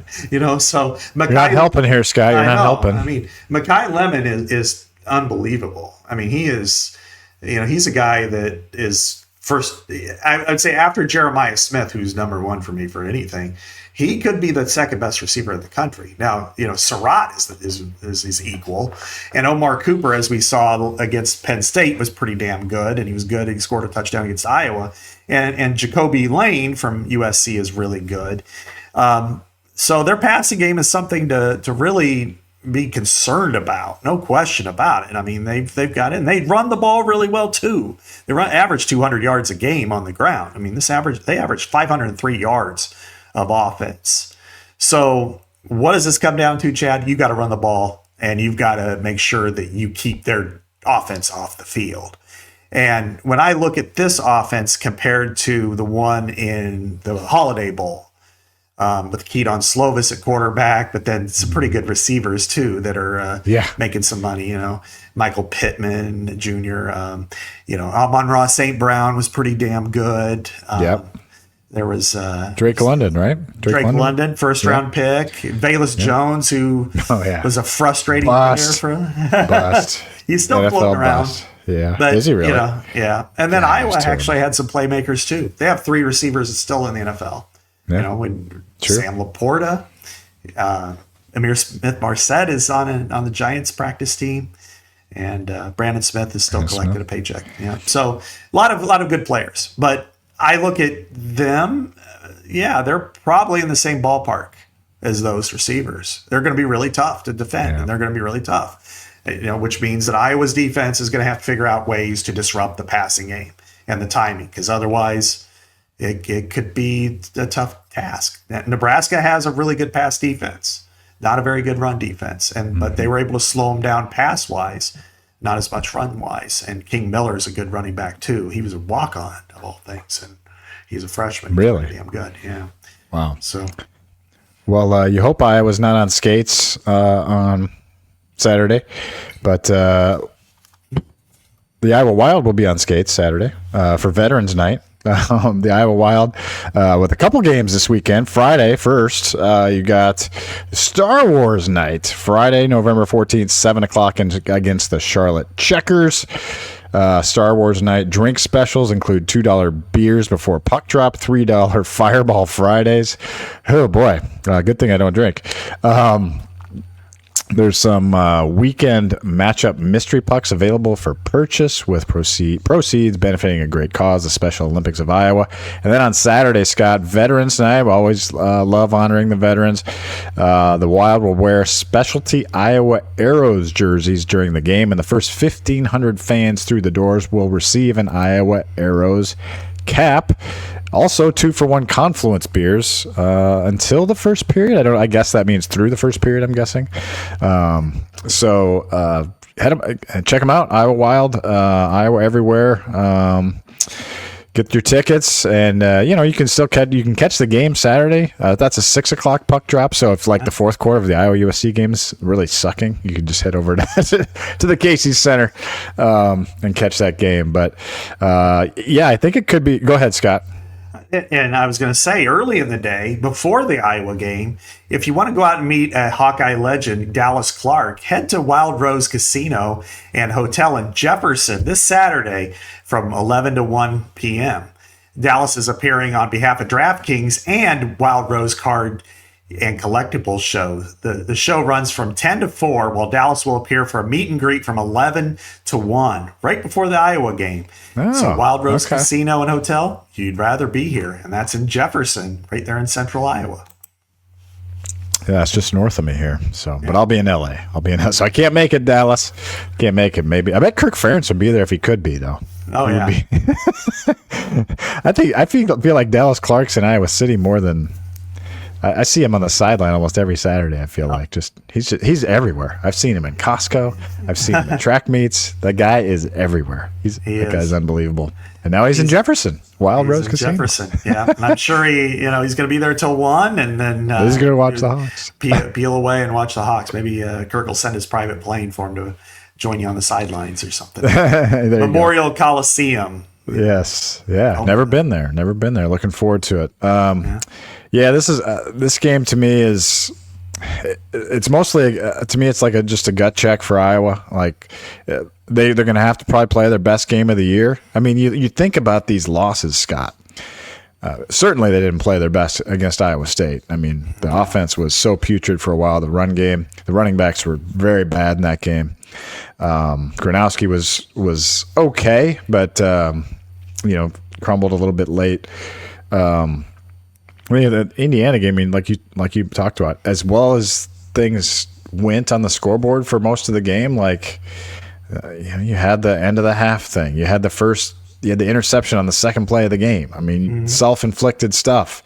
So You're not helping here, Scott. You're not helping. I mean, Mekhi Lemon is unbelievable. I mean, he is, he's a guy that is first, I would say after Jeremiah Smith, who's number one for me for anything, he could be the second best receiver in the country. Now, Surratt is equal. And Omar Cooper, as we saw against Penn State, was pretty damn good. And he was good. He scored a touchdown against Iowa. And Jacoby Lane from USC is really good. So their passing game is something to really be concerned about. No question about it. I mean, they've got it. And they run the ball really well, too. They average 200 yards a game on the ground. I mean, they average 503 yards of offense. So what does this come down to, Chad? You got to run the ball, and you've got to make sure that you keep their offense off the field. And when I look at this offense compared to the one in the Holiday Bowl, with Keaton Slovis at quarterback, but then some pretty good receivers too that are making some money. Michael Pittman Jr. Amon-Ra St. Brown was pretty damn good. There was Drake London, right? Drake London, first round pick. Bayless Jones, who was a frustrating player for Bust. He's still floating around. Bust. Yeah, but, is he really? And then Iowa actually had some playmakers too. They have 3 receivers still in the NFL. When Sam Laporta, Amir Smith-Marset is on the Giants practice team, and Brandon Smith is still collecting a paycheck. Yeah, so a lot of good players. But I look at them, they're probably in the same ballpark as those receivers. They're going to be really tough to defend, and they're going to be really tough. Which means that Iowa's defense is going to have to figure out ways to disrupt the passing game and the timing, because otherwise it could be a tough task. Nebraska has a really good pass defense, not a very good run defense, but they were able to slow them down pass wise, not as much run wise. And King Miller is a good running back too. He was a walk on of all things, and he's a freshman. Really, damn good. Yeah. Wow. So, well, you hope Iowa's not on skates on Saturday, but the Iowa Wild will be on skates Saturday for Veterans Night. The Iowa Wild with a couple games this weekend. Friday first, you got Star Wars Night. Friday, November 14th, 7 o'clock against the Charlotte Checkers. Star Wars Night drink specials include $2 beers before puck drop, $3 Fireball Fridays. Oh boy, good thing I don't drink. There's some weekend matchup mystery pucks available for purchase with proceeds benefiting a great cause, the Special Olympics of Iowa. And then on Saturday, Scott, Veterans Night. We always love honoring the veterans. The Wild will wear specialty Iowa Arrows jerseys during the game, and the first 1,500 fans through the doors will receive an Iowa Arrows cap. Also, 2-for-1 Confluence beers until the first period. I guess that means through the first period, I'm guessing. So check them out. Iowa Wild, Iowa everywhere. Get your tickets, and you can still catch the game Saturday. That's a 6 o'clock puck drop. So if the fourth quarter of the Iowa USC game is really sucking, you can just head over to the Casey Center and catch that game. But I think it could be. Go ahead, Scott. And I was going to say, early in the day, before the Iowa game, if you want to go out and meet a Hawkeye legend, Dallas Clark, head to Wild Rose Casino and Hotel in Jefferson this Saturday from 11 to 1 p.m. Dallas is appearing on behalf of DraftKings and Wild Rose Card and Collectibles show. The show runs from 10 to 4, while Dallas will appear for a meet and greet from 11 to 1, right before the Iowa game. So Wild Rose Casino and Hotel, you'd rather be here. And that's in Jefferson, right there in central Iowa. Yeah, it's just north of me here. So, but I'll be in LA. So I can't make it, Dallas. Can't make it. Maybe I bet Kirk Ferentz would be there if he could be, though. Oh yeah. I feel like Dallas Clark's in Iowa City more than. I see him on the sideline almost every Saturday. I feel like he's everywhere. I've seen him in Costco. I've seen him at track meets. That guy is everywhere. That guy's unbelievable. And now he's in Jefferson, Wild Rose Casino. Jefferson, yeah. And I'm sure he's going to be there till 1, and then he's going to watch the Hawks. Peel away and watch the Hawks. Maybe Kirk will send his private plane for him to join you on the sidelines or something. Memorial Coliseum. Yes, yeah. Never been there. Looking forward to it. Yeah, this game to me is it's mostly to me. It's like just a gut check for Iowa. Like they're going to have to probably play their best game of the year. I mean, you think about these losses, Scott. Certainly, they didn't play their best against Iowa State. I mean, the offense was so putrid for a while. The running backs were very bad in that game. Gronowski was okay, but crumbled a little bit late. The Indiana game, I mean, like you talked about, as well as things went on the scoreboard for most of the game. Like you had the end of the half thing. You had the interception on the second play of the game. I mean, self-inflicted stuff.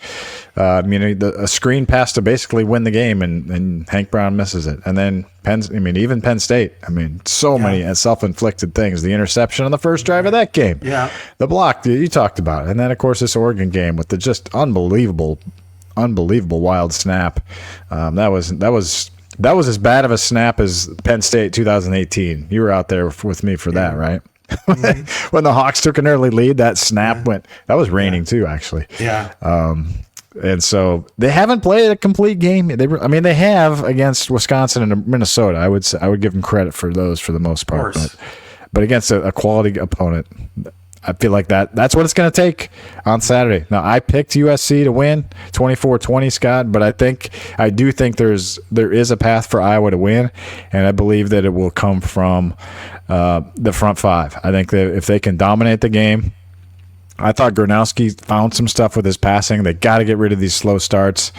A screen pass to basically win the game, and Hank Brown misses it. And then even Penn State. I mean, so many self-inflicted things. The interception on the first drive of that game. Yeah. The block you talked about. And then, of course, this Oregon game with the just unbelievable wild snap. That was as bad of a snap as Penn State 2018. You were out there with me for that, right? When the Hawks took an early lead, that snap went. That was raining too, actually. Yeah. And so they haven't played a complete game. They have against Wisconsin and Minnesota. I would give them credit for those for the most part. But against a quality opponent, I feel like that's what it's going to take on Saturday. Now, I picked USC to win 24-20, Scott, but I do think there is a path for Iowa to win, and I believe that it will come from the front five. I think that if they can dominate the game, I thought Gronowski found some stuff with his passing. They got to get rid of these slow starts.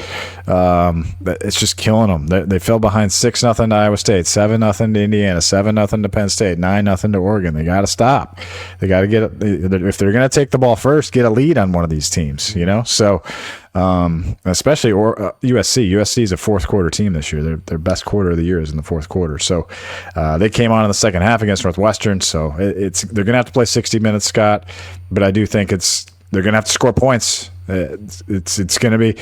It's just killing them. They fell behind 6-0 to Iowa State, 7-0 to Indiana, 7-0 to Penn State, 9-0 to Oregon. They got to stop. They got to get if they're going to take the ball first, get a lead on one of these teams. So. Especially USC. USC is a fourth quarter team this year. Their best quarter of the year is in the fourth quarter. So they came on in the second half against Northwestern. So they're going to have to play 60 minutes, Scott. But I do think they're going to have to score points. It's going to be.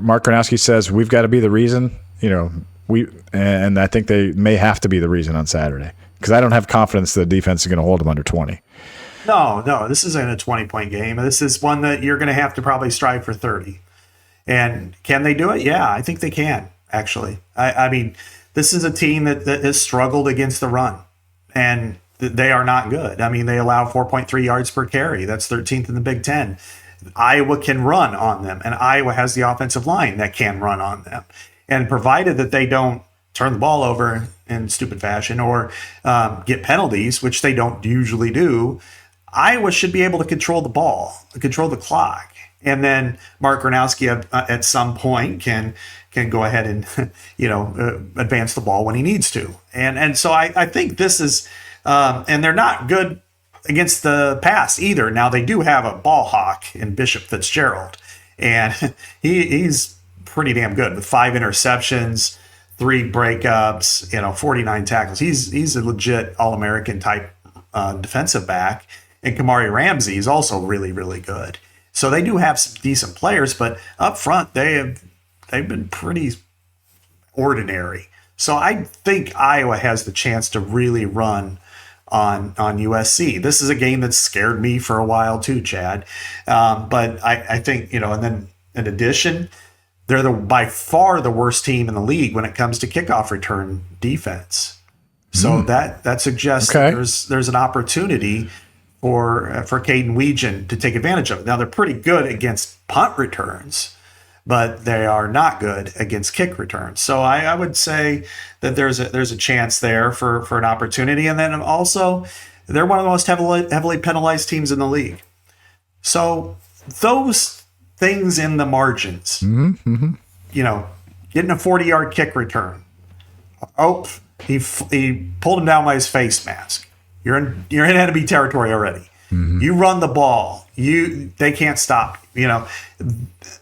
Mark Gronowski says we've got to be the reason. And I think they may have to be the reason on Saturday because I don't have confidence the defense is going to hold them under 20. No, this isn't a 20-point game. This is one that you're going to have to probably strive for 30. And can they do it? Yeah, I think they can, actually. I mean, this is a team that has struggled against the run, and they are not good. I mean, they allow 4.3 yards per carry. That's 13th in the Big Ten. Iowa can run on them, and Iowa has the offensive line that can run on them. And provided that they don't turn the ball over in stupid fashion or get penalties, which they don't usually do, Iowa should be able to control the ball, control the clock. And then Mark Gronowski at some point can go ahead and advance the ball when he needs to. And so I think this is and they're not good against the pass either. Now they do have a ball hawk in Bishop Fitzgerald, and he's pretty damn good with 5 interceptions, 3 breakups, 49 tackles. He's a legit All-American type defensive back. And Kamari Ramsey is also really, really good. So they do have some decent players, but up front they've been pretty ordinary. So I think Iowa has the chance to really run on USC. This is a game that scared me for a while too, Chad. But I think, and then in addition, they're by far the worst team in the league when it comes to kickoff return defense. So that suggests that there's an opportunity for Caden Weegan to take advantage of it. Now, they're pretty good against punt returns, but they are not good against kick returns. So I would say that there's a chance there for an opportunity. And then also, they're one of the most heavily penalized teams in the league. So those things in the margins, getting a 40-yard kick return. Oh, he pulled him down by his face mask. You're in enemy territory already. Mm-hmm. You run the ball. They can't stop.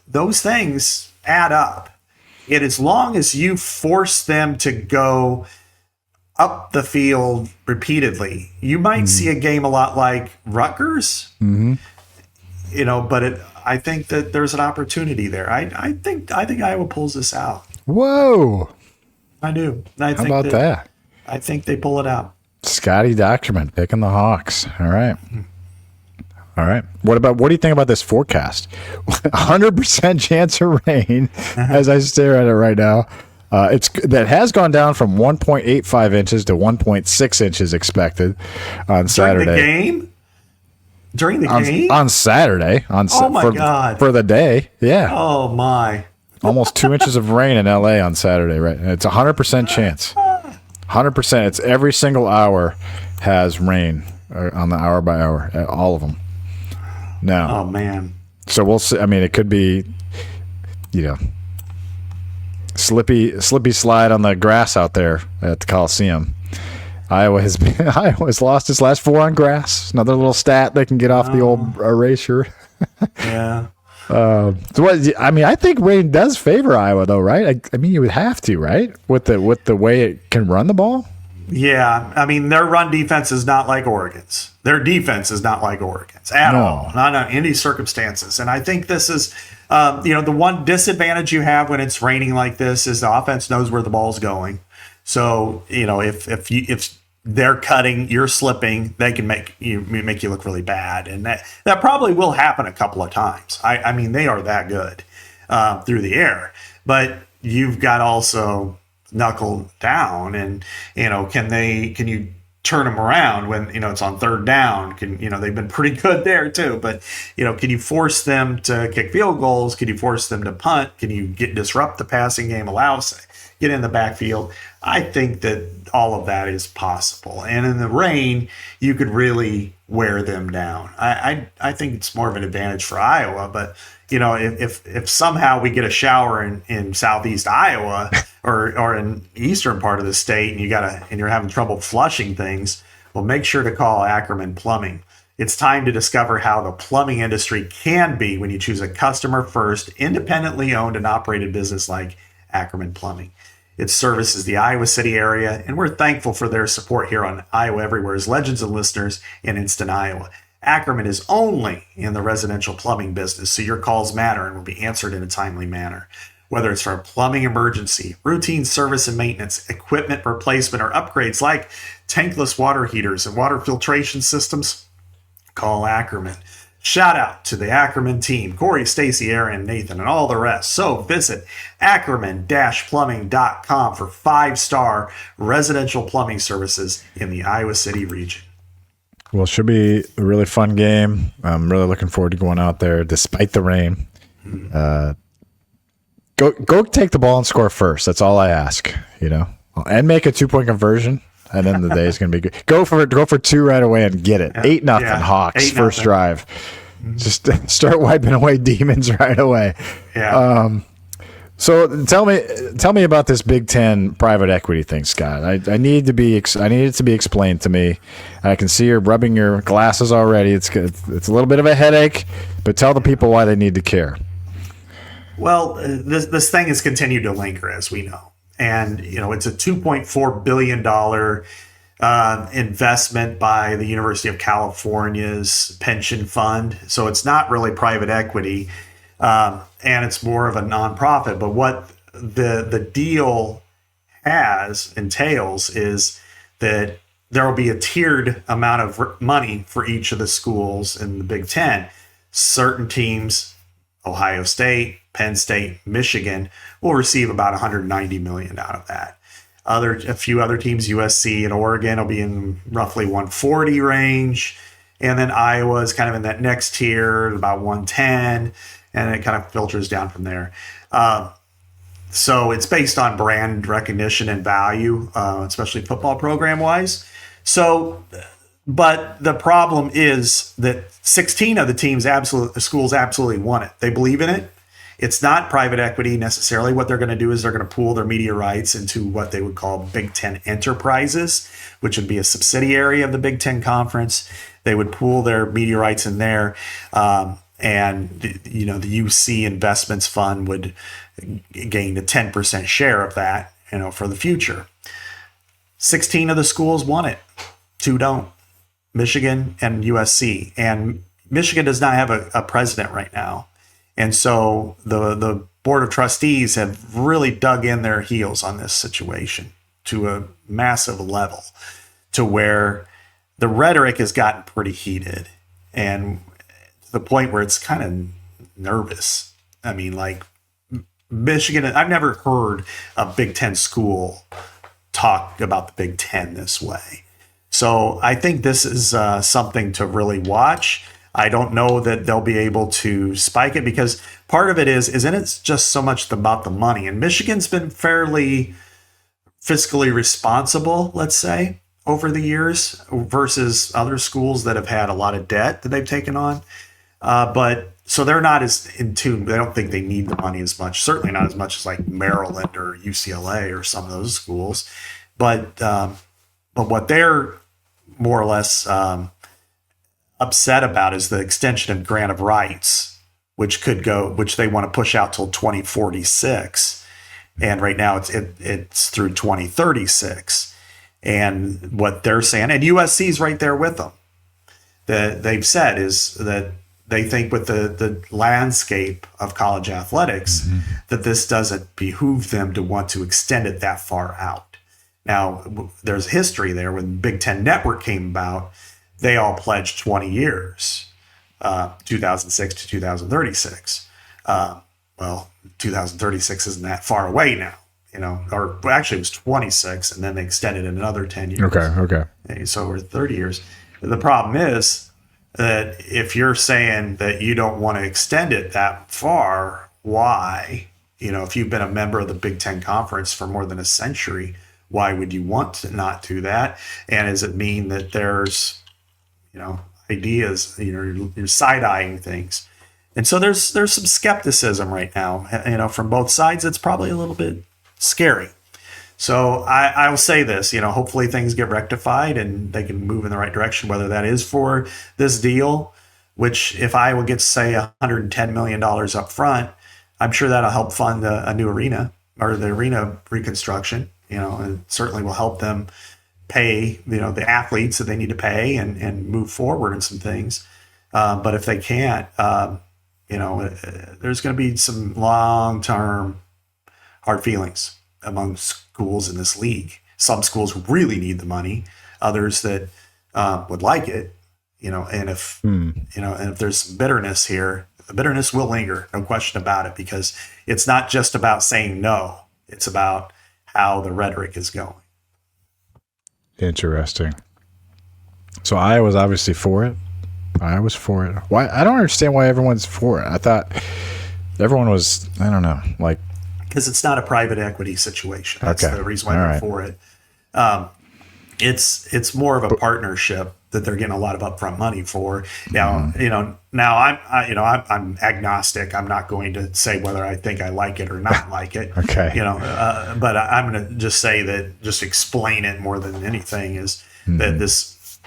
Those things add up. And as long as you force them to go up the field repeatedly, you might see a game a lot like Rutgers. Mm-hmm. But I think that there's an opportunity there. I think Iowa pulls this out. Whoa! I do. How about that? I think they pull it out. Scotty Dochterman picking the Hawks. All right. What do you think about this forecast? 100% chance of rain as I stare at it right now. That has gone down from 1.85 inches to 1.6 inches expected on Saturday. During the game? On Saturday. Oh, my God. For the day, yeah. Oh, my. Almost 2 inches of rain in L.A. on Saturday, right? And it's a 100% chance. 100%. It's every single hour has rain on the hour by hour, all of them. Now. Oh, man. So we'll see. I mean, it could be, slippy slide on the grass out there at the Coliseum. Iowa's lost its last 4 on grass. Another little stat they can get off the old erasure. Yeah. I think rain does favor Iowa, though, right? I mean, you would have to, right? With the way it can run the ball. Yeah, I mean, their run defense is not like Oregon's. Their defense is not like Oregon's at all, not in any circumstances. And I think this is, the one disadvantage you have when it's raining like this is the offense knows where the ball's going. So, if they're cutting, you're slipping, they can make you look really bad. And that probably will happen a couple of times. I mean, they are that good through the air. But you've got also knuckle down, and can you turn them around when it's on third down? They've been pretty good there too, but can you force them to kick field goals? Can you force them to punt? Can you disrupt the passing game, get in the backfield? I think that all of that is possible, and in the rain you could really wear them down. I think it's more of an advantage for Iowa, but if somehow we get a shower in southeast Iowa or in eastern part of the state, and you're having trouble flushing things, well, make sure to call Ackerman Plumbing. It's time to discover how the plumbing industry can be when you choose a customer first, independently owned and operated business like Ackerman Plumbing. It services the Iowa City area, and we're thankful for their support here on Iowa Everywhere's Legends and Listeners in Instant Iowa. Ackerman is only in the residential plumbing business, so your calls matter and will be answered in a timely manner. Whether it's for a plumbing emergency, routine service and maintenance, equipment replacement, or upgrades like tankless water heaters and water filtration systems, call Ackerman. Shout out to the Ackerman team, Corey, Stacy, Aaron, Nathan, and all the rest. So visit ackerman-plumbing.com for 5-star residential plumbing services in the Iowa City region. Well, it should be a really fun game. I'm really looking forward to going out there despite the rain. Go take the ball and score first. That's all I ask, and make a 2-point conversion. And then the day is going to be good. Go for 2 right away and get it. 8-0 Hawks 8-0. First drive. Just start wiping away demons right away. Yeah. So tell me about this Big Ten private equity thing, Scott. I need it to be explained to me. I can see you're rubbing your glasses already. It's a little bit of a headache, but tell the people why they need to care. Well, this thing has continued to linger, as we know. And, it's a $2.4 billion investment by the University of California's pension fund. So it's not really private equity, and it's more of a nonprofit. But what the deal entails is that there will be a tiered amount of money for each of the schools in the Big Ten. Certain teams, Ohio State, Penn State, Michigan, will receive about $190 million out of that. A few other teams, USC and Oregon, will be in roughly 140 range, and then Iowa is kind of in that next tier, about 110, and it kind of filters down from there. So it's based on brand recognition and value, especially football program wise. So, but the problem is that 16 of the schools absolutely want it. They believe in it. It's not private equity necessarily. What they're going to do is they're going to pool their media rights into what they would call Big Ten Enterprises, which would be a subsidiary of the Big Ten Conference. They would pool their media rights in there, and the UC Investments Fund would gain a 10% share of that, for the future. 16 of the schools want it, 2 don't. Michigan and USC, and Michigan does not have a president right now. And so the Board of Trustees have really dug in their heels on this situation to a massive level, to where the rhetoric has gotten pretty heated, and to the point where it's kind of nervous. I mean, like, Michigan, I've never heard a Big Ten school talk about the Big Ten this way. So I think this is something to really watch. I don't know that they'll be able to spike it because part of it isn't it just so much about the money? And Michigan's been fairly fiscally responsible, let's say, over the years versus other schools that have had a lot of debt that they've taken on. But so they're not as in tune. They don't think they need the money as much. Certainly not as much as like Maryland or UCLA or some of those schools. But what they're more or less upset about is the extension of grant of rights, which they want to push out till 2046, and right now it's through 2036. And what they're saying, and USC is right there with them. That they've said is that they think with the landscape of college athletics that this doesn't behoove them to want to extend it that far out. Now, there's history there. When Big Ten Network came about, they all pledged 20 years, 2006 to 2036. Well, 2036 isn't that far away now, or actually it was 26, and then they extended it another 10 years. Okay. So we're 30 years. The problem is that if you're saying that you don't want to extend it that far, why? If you've been a member of the Big Ten Conference for more than a century, why would you want to not do that? And does it mean that there's, ideas, you're side-eyeing things? And so there's some skepticism right now, from both sides. It's probably a little bit scary. So I will say this, hopefully things get rectified and they can move in the right direction, whether that is for this deal, which if Iowa gets, say, $110 million up front, I'm sure that'll help fund a new arena or the arena reconstruction, and certainly will help them pay, the athletes that they need to pay and move forward in some things. But if they can't, there's going to be some long-term hard feelings among schools in this league. Some schools really need the money, others that would like it, and if and if there's some bitterness here, the bitterness will linger, no question about it, because it's not just about saying no, it's about how the rhetoric is going. Interesting. So I was obviously for it. I was for it. Why? I don't understand why everyone's for it. I thought everyone was, I don't know, like, because it's not a private equity situation. That's the reason why they're for it. It's more of a partnership that they're getting a lot of upfront money for. Now, I'm agnostic. I'm not going to say whether I think I like it or not like it. Okay. But I'm going to just say that, just explain it more than anything, is that this,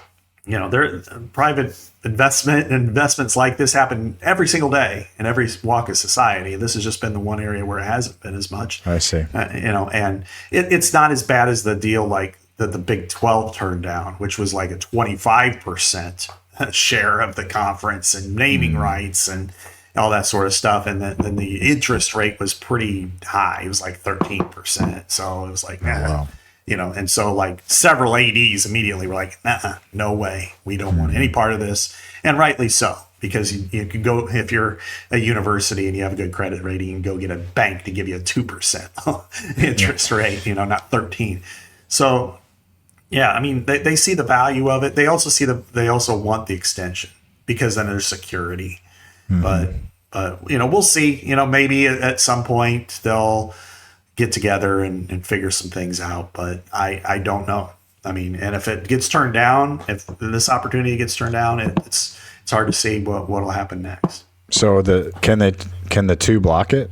there private investments like this happen every single day in every walk of society. This has just been the one area where it hasn't been as much. I see. And it's not as bad as the deal like that the Big 12 turned down, which was like a 25% share of the conference and naming rights and all that sort of stuff. And then the interest rate was pretty high. It was like 13%. So it was like, wow. And so like several ADs immediately were like, no way. We don't want any part of this. And rightly so, because you can go, if you're a university and you have a good credit rating, you can go get a bank to give you a 2% interest rate, not 13. So, yeah, I mean, they see the value of it. They also they also want the extension because then there's security. But we'll see. Maybe at some point they'll get together and figure some things out. But I don't know. I mean, and if it gets turned down, if this opportunity gets turned down, it's hard to see what'll happen next. So can the two block it?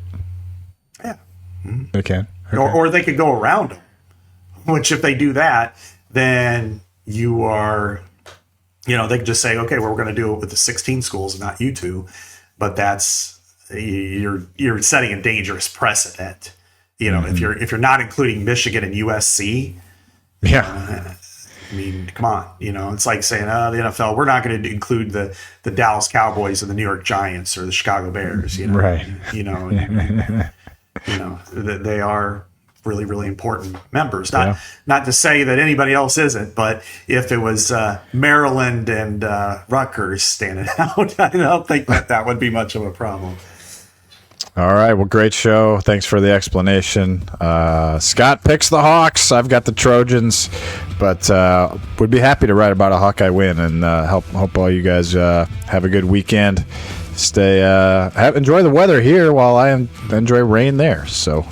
Yeah, they can. Okay. Or they could go around them. Which if they do that, then you are, they can just say, okay, well, we're going to do it with the 16 schools and not you two. But you're setting a dangerous precedent. If you're not including Michigan and USC, yeah. I mean, come on, it's like saying, the NFL, we're not going to include the Dallas Cowboys and the New York Giants or the Chicago Bears, right. They are really, really important members. Not to say that anybody else isn't, but if it was Maryland and Rutgers standing out, I don't think that would be much of a problem. All right. Well, great show. Thanks for the explanation. Scott picks the Hawks. I've got the Trojans, but would be happy to write about a Hawkeye win and hope all you guys have a good weekend. Enjoy the weather here while I enjoy rain there. So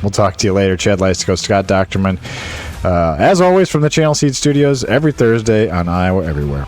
we'll talk to you later. Chad Leistikow, Scott Dochterman. As always, from the Channel Seed Studios every Thursday on Iowa Everywhere.